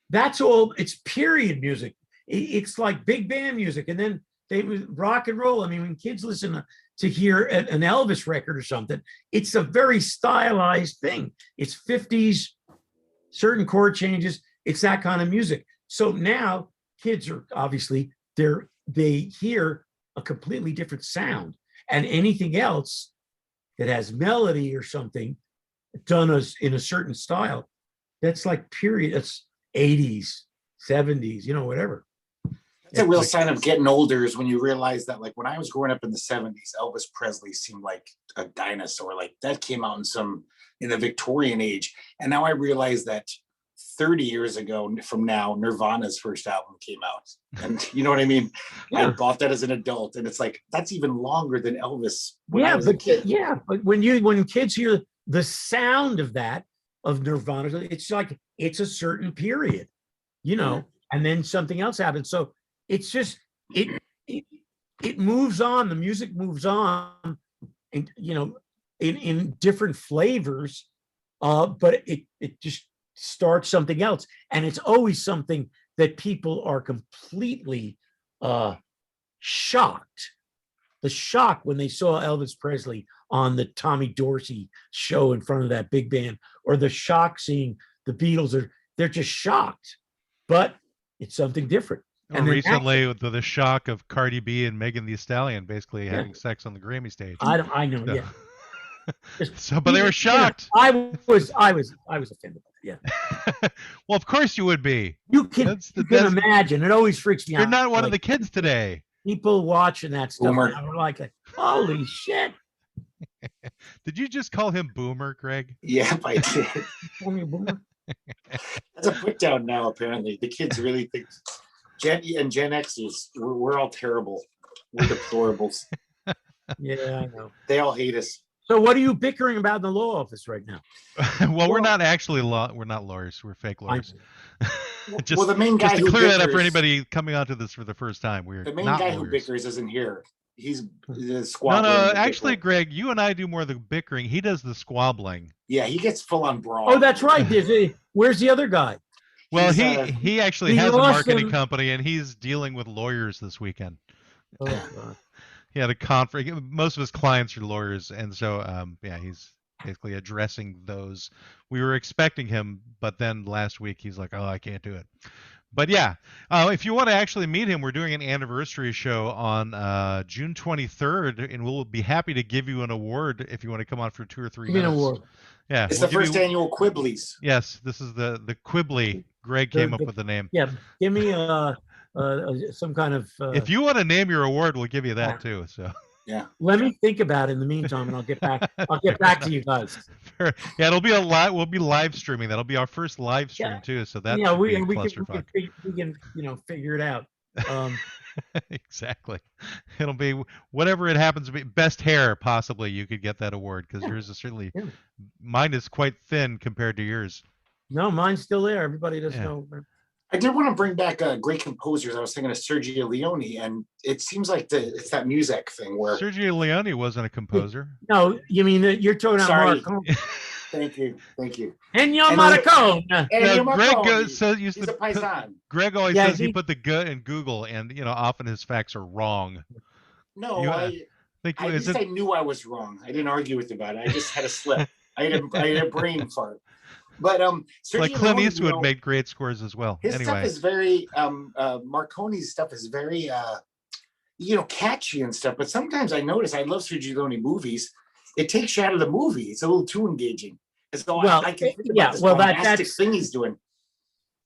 that's all, it's period music. It's like big band music. And then they was rock and roll. I mean, when kids listen to hear an Elvis record or something, it's a very stylized thing. It's 50s, certain chord changes. It's that kind of music. So now kids are obviously, they hear a completely different sound, and anything else that has melody or something done in a certain style, that's like period. That's 80s, 70s, you know, whatever. It's a real sign of getting older is when you realize that, like, when I was growing up in the 70s, Elvis Presley seemed like a dinosaur. Like that came out in the Victorian age. And now I realize that 30 years ago from now, Nirvana's first album came out. And you know what I mean? I bought that as an adult, and it's like, that's even longer than Elvis. But when kids hear the sound of Nirvana, it's like, it's a certain period, you know, and then something else happens. So it's just, it moves on, the music moves on, and, you know, in different flavors, but it just starts something else. And it's always something that people are completely shocked. The shock when they saw Elvis Presley on the Tommy Dorsey show in front of that big band, or the shock seeing the Beatles, they're just shocked, but it's something different. And recently, with the shock of Cardi B and Megan Thee Stallion basically having sex on the Grammy stage. I know, yeah. So, but they were shocked. Yeah, I was offended. Yeah. Well, of course you would be. You can imagine. It always freaks me out. You're not one of the kids today. People watching that stuff are like, holy shit. Did you just call him Boomer, Greg? Yeah, I did. Call me a Boomer. That's a put down now, apparently. The kids really think Gen Xers, we're all terrible. We're deplorables. Yeah, I know. They all hate us. So what are you bickering about in the law office right now? Well, we're not actually we're not lawyers. We're fake lawyers. The main guy just to clear that up for anybody coming onto this for the first time. The main guy who bickers isn't here. He's the squabbling. No, actually, Greg, you and I do more of the bickering. He does the squabbling. Yeah, he gets full on brawl. Oh, that's right. Where's the other guy? Well, he actually has a marketing company, and he's dealing with lawyers this weekend. Oh, God. He had a conference. Most of his clients are lawyers, and so he's basically addressing those. We were expecting him, but then last week he's like, "Oh, I can't do it." But yeah, if you want to actually meet him, we're doing an anniversary show on June 23rd, and we'll be happy to give you an award if you want to come on for 2 or 3 Give me minutes. an award. Yeah, it's the first annual Quibblies. Yes, this is the Quibbly. Greg came up with the name. Yeah, give me some kind of. If you want to name your award, we'll give you that too. So. Yeah. Let me think about it in the meantime, and I'll get back. I'll get back to you guys. Yeah, it'll be a live. We'll be live streaming. That'll be our first live stream too. So that should be a clusterfuck. We can figure it out. Exactly. It'll be whatever it happens to be. Best hair, possibly. You could get that award because yours is certainly. Yeah. Mine is quite thin compared to yours. No, mine's still there. Everybody doesn't know. I did want to bring back great composers. I was thinking of Sergio Leone, and it seems like it's that Muzak thing where Sergio Leone wasn't a composer. No, you mean you're talking about Morricone. Thank you. Ennio Morricone. Greg says he's a paisan. Greg always says he put the "g" in Google, and often his facts are wrong. No, I knew I was wrong. I didn't argue with you about it. I just had a slip. I had a brain fart. But like Clint Eastwood made great scores as well. His stuff is very Marconi's stuff is very catchy and stuff. But sometimes I notice I love Sergio Leone movies. It takes you out of the movie. It's a little too engaging. So I can think about this bombastic thing he's doing.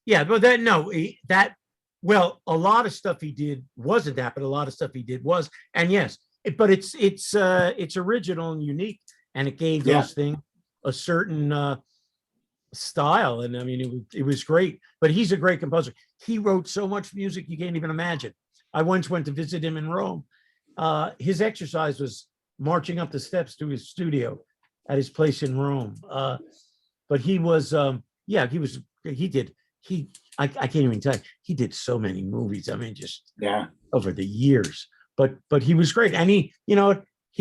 Yeah, but a lot of stuff he did wasn't that, but a lot of stuff he did was, and yes, but it's original and unique, and it gave those things a certain style, and I mean it was great. But he's a great composer. He wrote so much music you can't even imagine. I once went to visit him in Rome. His exercise was marching up the steps to his studio at his place in Rome. But he was I can't even tell you, he did so many movies. I mean, just over the years. But he was great, and he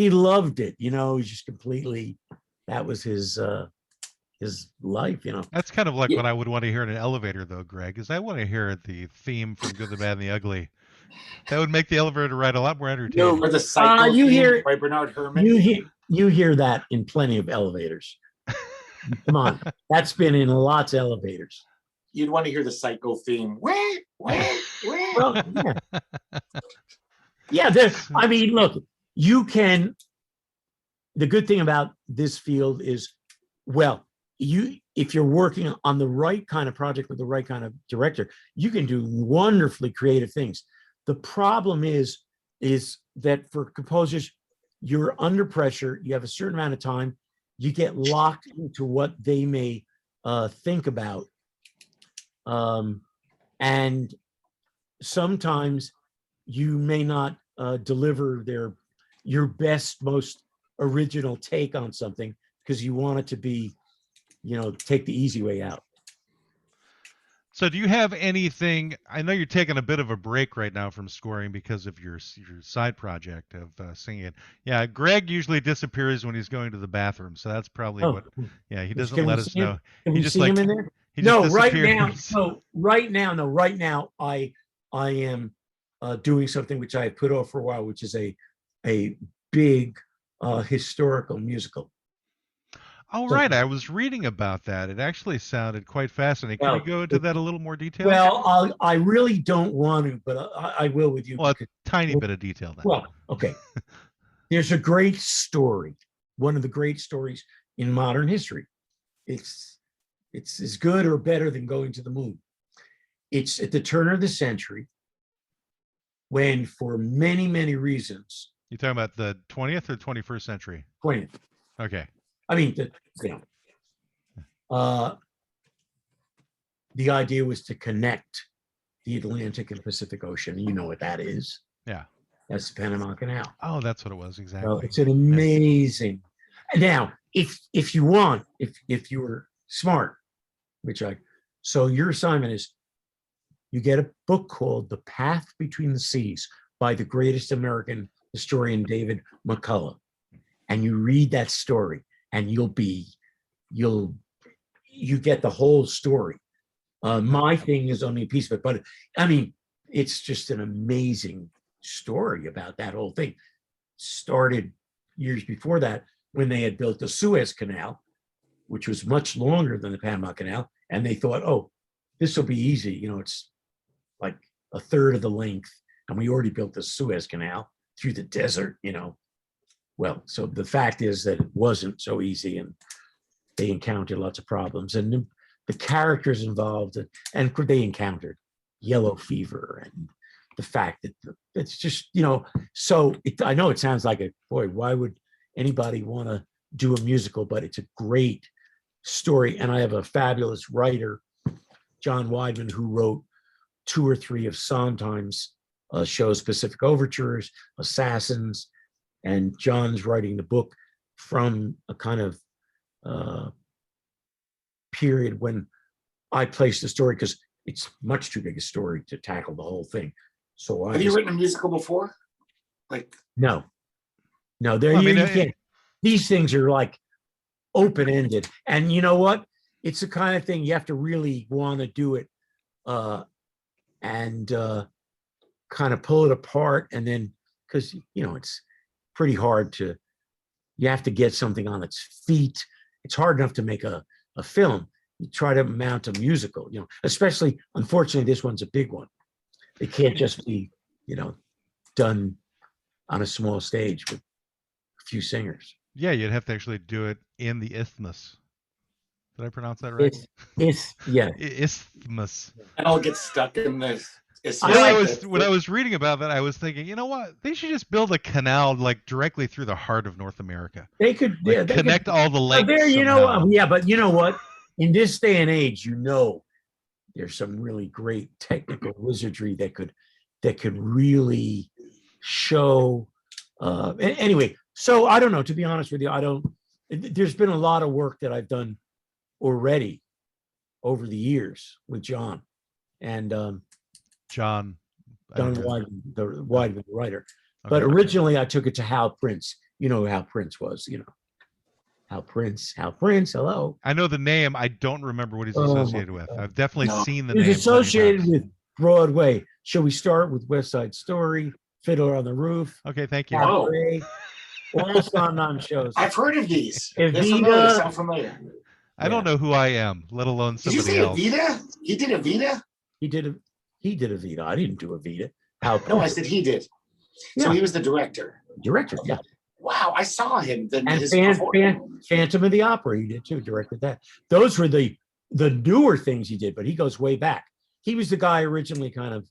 loved it. He's just completely, that was his life. That's kind of like what I would want to hear in an elevator, though, Greg, is I want to hear the theme from Good, the Bad, and the Ugly. That would make the elevator ride a lot more entertaining. Or the Psycho theme by Bernard Herrmann. You hear that in plenty of elevators. Come on, that's been in lots of elevators. You'd want to hear the Psycho theme. Well, I mean, look, you can. The good thing about this field is, if you're working on the right kind of project with the right kind of director, you can do wonderfully creative things. The problem is that for composers, you're under pressure. You have a certain amount of time. You get locked into what they may think about. And sometimes you may not deliver your best, most original take on something because you want it to be, take the easy way out. So do you have anything? I know you're taking a bit of a break right now from scoring because of your side project of singing. Yeah, Greg usually disappears when he's going to the bathroom, so that's probably what. Yeah, he doesn't let us know. Can we see him in there? No, right now, I am doing something which I have put off for a while, which is a big historical musical. Oh, right. I was reading about that. It actually sounded quite fascinating. Can you go into that a little more detail? Well, I really don't want to, but I will with you. Well, a tiny bit of detail then. Well, okay. There's a great story, one of the great stories in modern history. It's as good or better than going to the moon. It's at the turn of the century when, for many, many reasons. You're talking about the 20th or 21st century? 20th. Okay. I mean, the idea was to connect the Atlantic and Pacific Ocean. You know what that is? Yeah. That's the Panama Canal. Oh, that's what it was, exactly. So it's an amazing. Now, if you want, if you were smart, so your assignment is, you get a book called The Path Between the Seas by the greatest American historian, David McCullough, and you read that story. And you get the whole story. My thing is only a piece of it, but I mean, it's just an amazing story about that whole thing. Started years before that when they had built the Suez Canal, which was much longer than the Panama Canal. And they thought, oh, this will be easy. You know, it's like a third of the length. And we already built the Suez Canal through the desert, you know. Well, so the fact is that it wasn't so easy, and they encountered lots of problems. And the characters involved, and they encountered yellow fever and the fact that it's just, you know, so I know it sounds like boy, why would anybody want to do a musical? But it's a great story. And I have a fabulous writer, John Weidman, who wrote 2 or 3 of Sondheim's shows, Pacific Overtures, Assassins, and John's writing the book from a kind of period when I placed the story, because it's much too big a story to tackle the whole thing. So have you written a musical before? Like no, you can't. These things are like open-ended, and you know what? It's the kind of thing you have to really want to do it, and kind of pull it apart, and then because you know it's pretty hard to. You have to get something on its feet. It's hard enough to make a film. You try to mount a musical, you know, especially, unfortunately, this one's a big one. It can't just be, you know, done on a small stage with a few singers. Yeah, you'd have to actually do it in the isthmus. Did I pronounce that right? Yeah. Isthmus. And I'll get stuck in this. When I was reading about that, I was thinking, you know what? They should just build a canal like directly through the heart of North America. They could connect all the lakes. There, you know, yeah, but you know what? In this day and age, you know, there's some really great technical wizardry that could really show. Anyway, so I don't know. To be honest with you, there's been a lot of work that I've done already over the years with John, and John Weidman, the writer. Okay. But originally, I took it to Hal Prince. You know who Hal Prince was, you know. Hal Prince, hello. I know the name. I don't remember what he's associated with. I've definitely seen the name. He's associated with Broadway. Shall we start with West Side Story, Fiddler on the Roof? Okay, thank you. All Sondheim shows. I've heard of these. Evita. Sound familiar. I don't know who I am, let alone somebody else. Did you say Evita? He did Evita? He did Evita. I didn't do Evita. No, I said he did. So he was the director. Yeah. Wow, I saw him. And Phantom of the Opera, he did too, directed that. Those were the newer things he did, but he goes way back. He was the guy originally kind of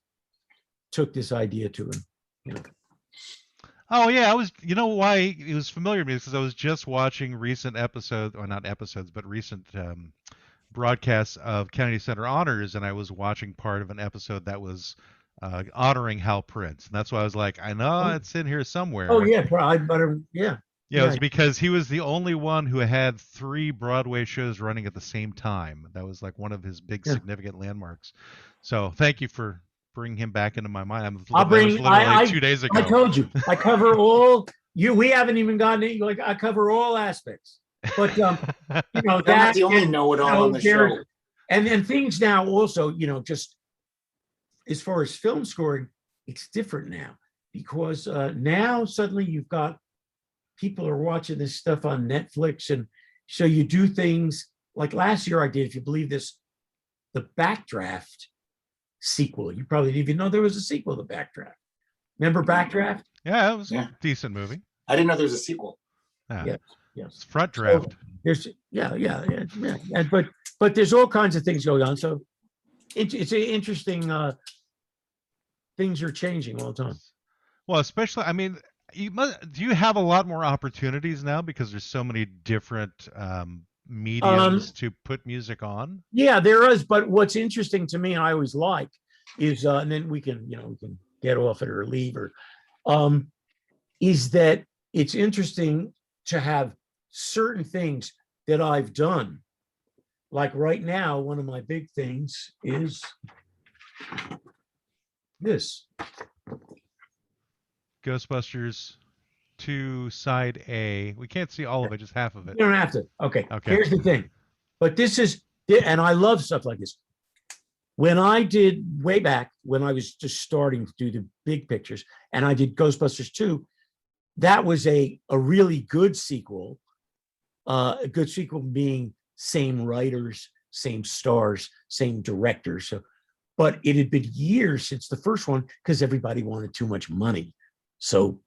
took this idea to him, you know. Oh yeah, you know why it was familiar to me, because I was just watching recent episodes, or not episodes, but recent broadcasts of Kennedy Center Honors, and I was watching part of an episode that was honoring Hal Prince, and that's why I was like, I know it's in here somewhere. Oh yeah, probably, yeah. Yeah, it was because he was the only one who had 3 Broadway shows running at the same time. That was like one of his big significant landmarks. So thank you for bringing him back into my mind. That was literally 2 days ago. I told you, I cover all. We haven't even gotten like I cover all aspects. But you know, that's the only know-it-all on the show. And things now also, you know, just as far as film scoring, it's different now, because now suddenly you've got people are watching this stuff on Netflix, and so you do things like last year I did, if you believe this, the Backdraft sequel. You probably didn't even know there was a sequel to Backdraft. Remember Backdraft? Yeah, it was a decent movie. I didn't know there was a sequel. Yeah. It's Front Draft. So there's but there's all kinds of things going on. So it's an interesting. Things are changing all the time. Well, especially, I mean, do you have a lot more opportunities now because there's so many different mediums to put music on? Yeah, there is. But what's interesting to me, and I always like, is and then we can get off it or leave, or is that it's interesting to have certain things that I've done. Like right now, one of my big things is this. Ghostbusters 2 Side A. We can't see all of it, just half of it. You don't have to. Okay. Here's the thing. But this is, and I love stuff like this. when I did way back when I was just starting to do the big pictures, and I did Ghostbusters 2, that was a really good sequel. A good sequel being same writers, same stars, same directors. So, but it had been years since the first one because everybody wanted too much money. So,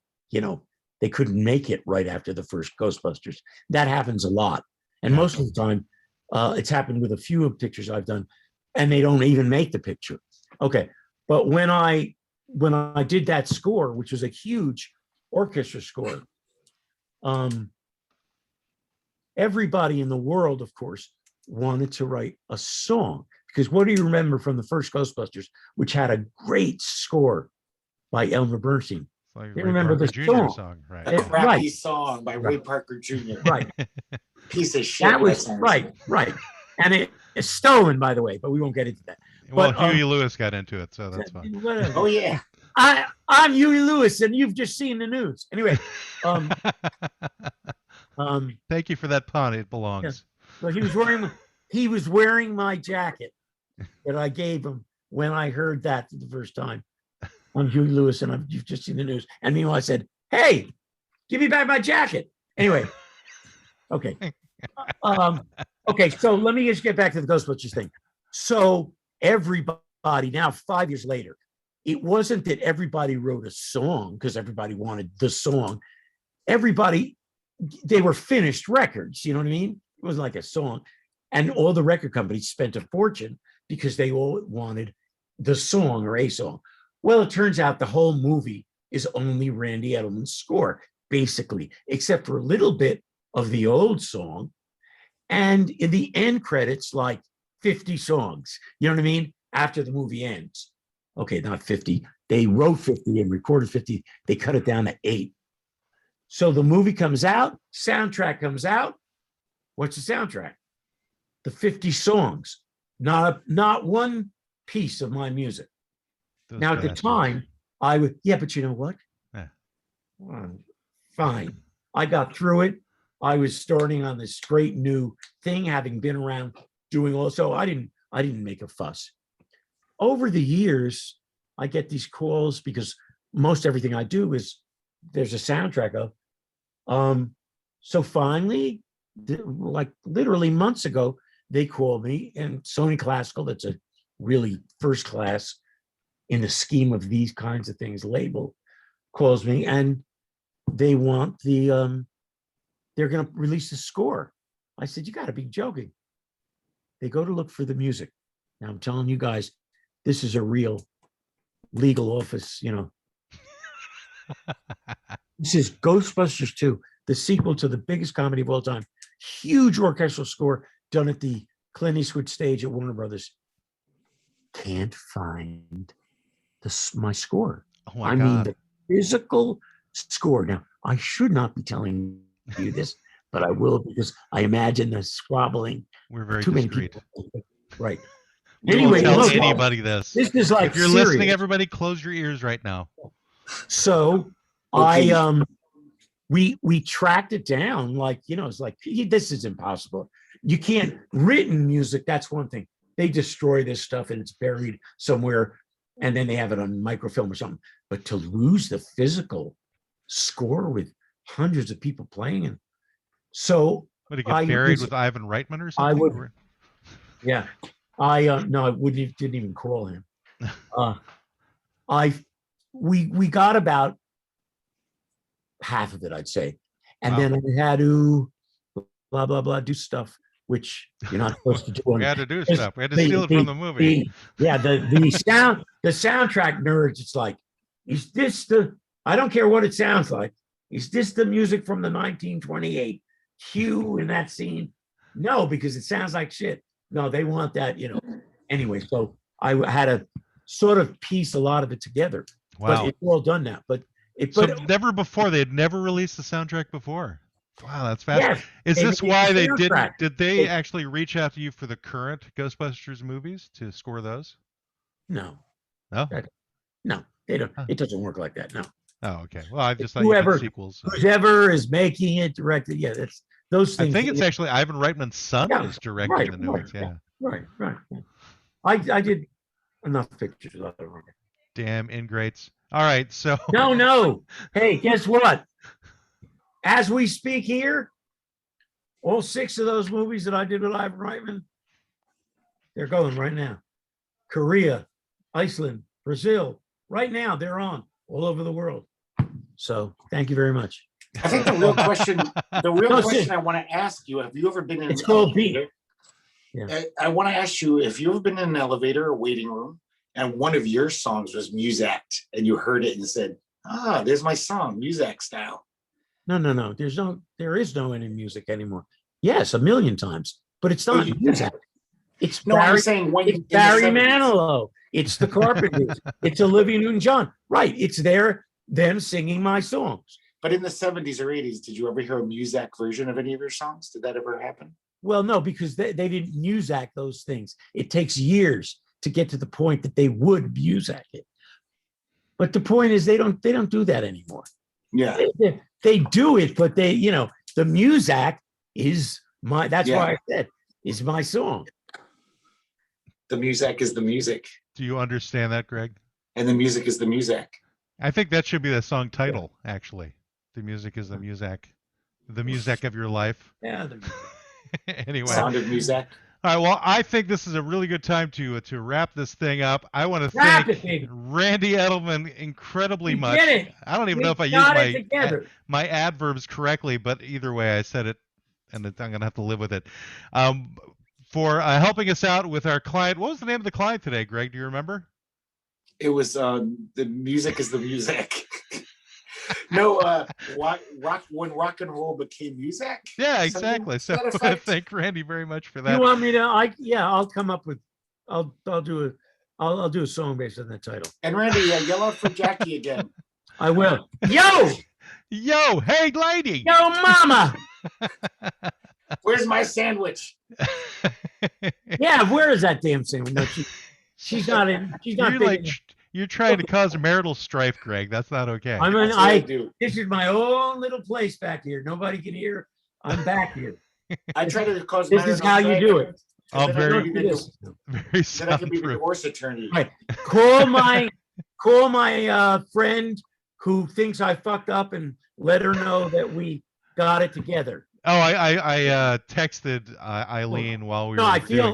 they couldn't make it right after the first Ghostbusters. That happens a lot. And most of the time, it's happened with a few of pictures I've done, and they don't even make the picture. Okay. But when I did that score, which was a huge orchestra score, everybody in the world, of course, wanted to write a song. Because what do you remember from the first Ghostbusters, which had a great score by Elmer Bernstein? Like they remember the song, right? A crappy song by Ray Parker Jr. Right. Piece of shit. That was right. And it's stolen, by the way, but we won't get into that. Well, Huey Lewis got into it, so that's fine. Oh yeah. I'm Huey Lewis, and you've just seen the news. Anyway, thank you for that pun. It belongs. Yeah. Well, he was wearing my jacket that I gave him when I heard that for the first time. I'm Huey Lewis, and you've just seen the news. And meanwhile, I said, "Hey, give me back my jacket." Anyway, okay. Okay, so let me just get back to the Ghostbusters thing. So everybody, now 5 years later, it wasn't that everybody wrote a song because everybody wanted the song. They were finished records, you know what I mean? It wasn't like a song. And all the record companies spent a fortune because they all wanted the song or a song. Well, it turns out the whole movie is only Randy Edelman's score, basically, except for a little bit of the old song. And in the end credits, like 50 songs, you know what I mean? After the movie ends. Okay, not 50. They wrote 50 and recorded 50. They cut it down to 8. So the movie comes out, soundtrack comes out. What's the soundtrack? The 50 songs, not one piece of my music. Now, at the time, I would, but you know what? Yeah. Fine. I got through it. I was starting on this great new thing, having been around doing also. I didn't make a fuss. Over the years, I get these calls because most everything I do is there's a soundtrack of. So finally, like literally months ago, they called me, and Sony Classical, that's a really first class in the scheme of these kinds of things label, calls me, and they want they're going to release the score. I said, you got to be joking. They go to look for the music. Now I'm telling you guys, this is a real legal office, This is Ghostbusters 2, the sequel to the biggest comedy of all time. Huge orchestral score done at the Clint Eastwood stage at Warner Brothers. Can't find my score. Oh my God. Mean, the physical score. Now, I should not be telling you this, but I will because I imagine the squabbling. We're very too discreet. Many people. Right. Anyway, tell anybody this. This is like if you're serious. Listening, everybody, close your ears right now. So okay. We tracked it down, like it's like this is impossible. You can't written music. That's one thing. They destroy this stuff and it's buried somewhere, and then they have it on microfilm or something. But to lose the physical score with hundreds of people playing it, so would it get buried with Ivan Reitman or something? I would. Yeah, no, I didn't even call him. We got about half of it, I'd say, and then I had to blah blah blah do stuff which you're not supposed to do. We had to do stuff. We had to steal it from the movie. The soundtrack nerds. It's like, is this the? I don't care what it sounds like. Is this the music from the 1928 cue in that scene? No, because it sounds like shit. No, they want that, Anyway, so I had to sort of piece a lot of it together. Wow. But it's all done now. But never before, they had never released the soundtrack before. Wow, that's fascinating. Yes, is this why they didn't? Did they actually reach out to you for the current Ghostbusters movies to score those? No. No? No, they don't. It doesn't work like that. No. Oh, okay. Well, I just thought you did sequels. Whoever is making it, directed, that's those things. I think it's actually Ivan Reitman's son is directing the new ones. Yeah. Right. I did enough pictures of it. Damn ingrates. All right, so No. Hey, guess what? As we speak here, all 6 of those movies that I did with Ivan Reitman, they're going right now. Korea, Iceland, Brazil, right now they're on all over the world. So thank you very much. I think the real question I want to ask you, have you ever been in an elevator? Yeah. I want to ask you if you've ever been in an elevator or waiting room and one of your songs was Muzak and you heard it and said, there's my song, Muzak style. No. There is no any music anymore. Yes, a million times, but it's not Muzak. It's I'm saying when it's Barry Manilow. It's the Carpenters. It's Olivia Newton-John. Right. It's them singing my songs. But in the 70s or 80s, did you ever hear a Muzak version of any of your songs? Did that ever happen? Well, no, because they didn't Muzak those things. It takes years to get to the point that they would Muzak it. But the point is they don't do that anymore. Yeah. They do it, but the Muzak is my, that's why I said, is my song. The Muzak is the music. Do you understand that, Greg? And the music is the Muzak. I think that should be the song title, actually. The music is the Muzak. The Muzak of your life. Yeah. Anyway. Sound of Muzak. All right, well, I think this is a really good time to wrap this thing up. I want to thank Randy Edelman incredibly much. I don't even know if I used my adverbs correctly, but either way, I said it, and I'm going to have to live with it. For helping us out with our client. What was the name of the client today, Greg? Do you remember? It was the music is the music. No, when rock and roll became music. Yeah, exactly. So thank Randy very much for that. You want me to? I'll come up with. I'll do a song based on that title. And Randy, yell out for Jackie again. I will. Yo, hey lady. Yo, mama. Where's my sandwich? Yeah, where is that damn sandwich? No, she's not in. She's not. You're trying to cause marital strife, Greg. That's not okay. I mean, this is my own little place back here. Nobody can hear. I'm back here. I try to cause. This is how you do it. Oh, very then I can be the divorce attorney. Right. Call my friend who thinks I fucked up and let her know that we got it together. Oh, I texted Eileen while we were. No, I feel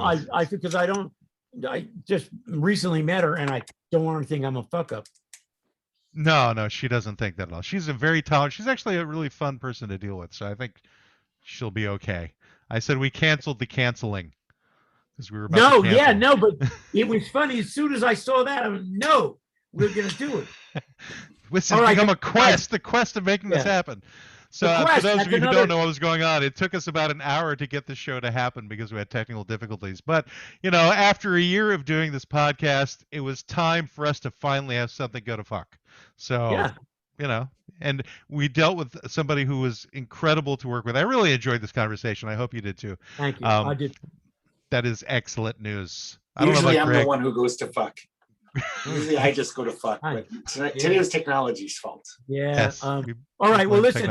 because I just recently met her and I don't want her to think I'm a fuck up. No, she doesn't think that at all. She's a very talented. She's actually a really fun person to deal with, so I think she'll be okay. I said we canceled the canceling because we were about to cancel. But it was funny. As soon as I saw that, I went, no, we're gonna do it. This has become a quest. The quest of making this happen. So for those of you who don't know what was going on, it took us about an hour to get the show to happen because we had technical difficulties. But, after a year of doing this podcast, it was time for us to finally have something go to fuck. So, and we dealt with somebody who was incredible to work with. I really enjoyed this conversation. I hope you did too. Thank you. I did. That is excellent news. Usually I'm the one who goes to fuck. Usually I just go to fuck, but today was technology's fault. Yeah. Yes. All right. Well, listen.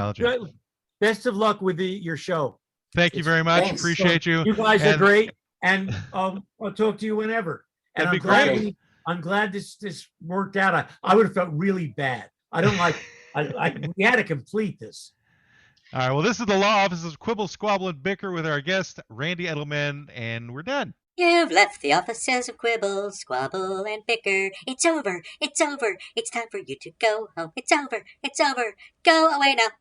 Best of luck with your show. Thank you very much. Thanks. Appreciate you. You guys are great, and I'll talk to you whenever. And I'm glad this worked out. I would have felt really bad. I don't like. We had to complete this. All right. Well, this is the Law Offices of Quibble, Squabble, and Bicker with our guest Randy Edelman, and we're done. You've left the offices of Quibble, Squabble, and Bicker. It's over. It's over. It's time for you to go home. It's over. It's over. Go away now.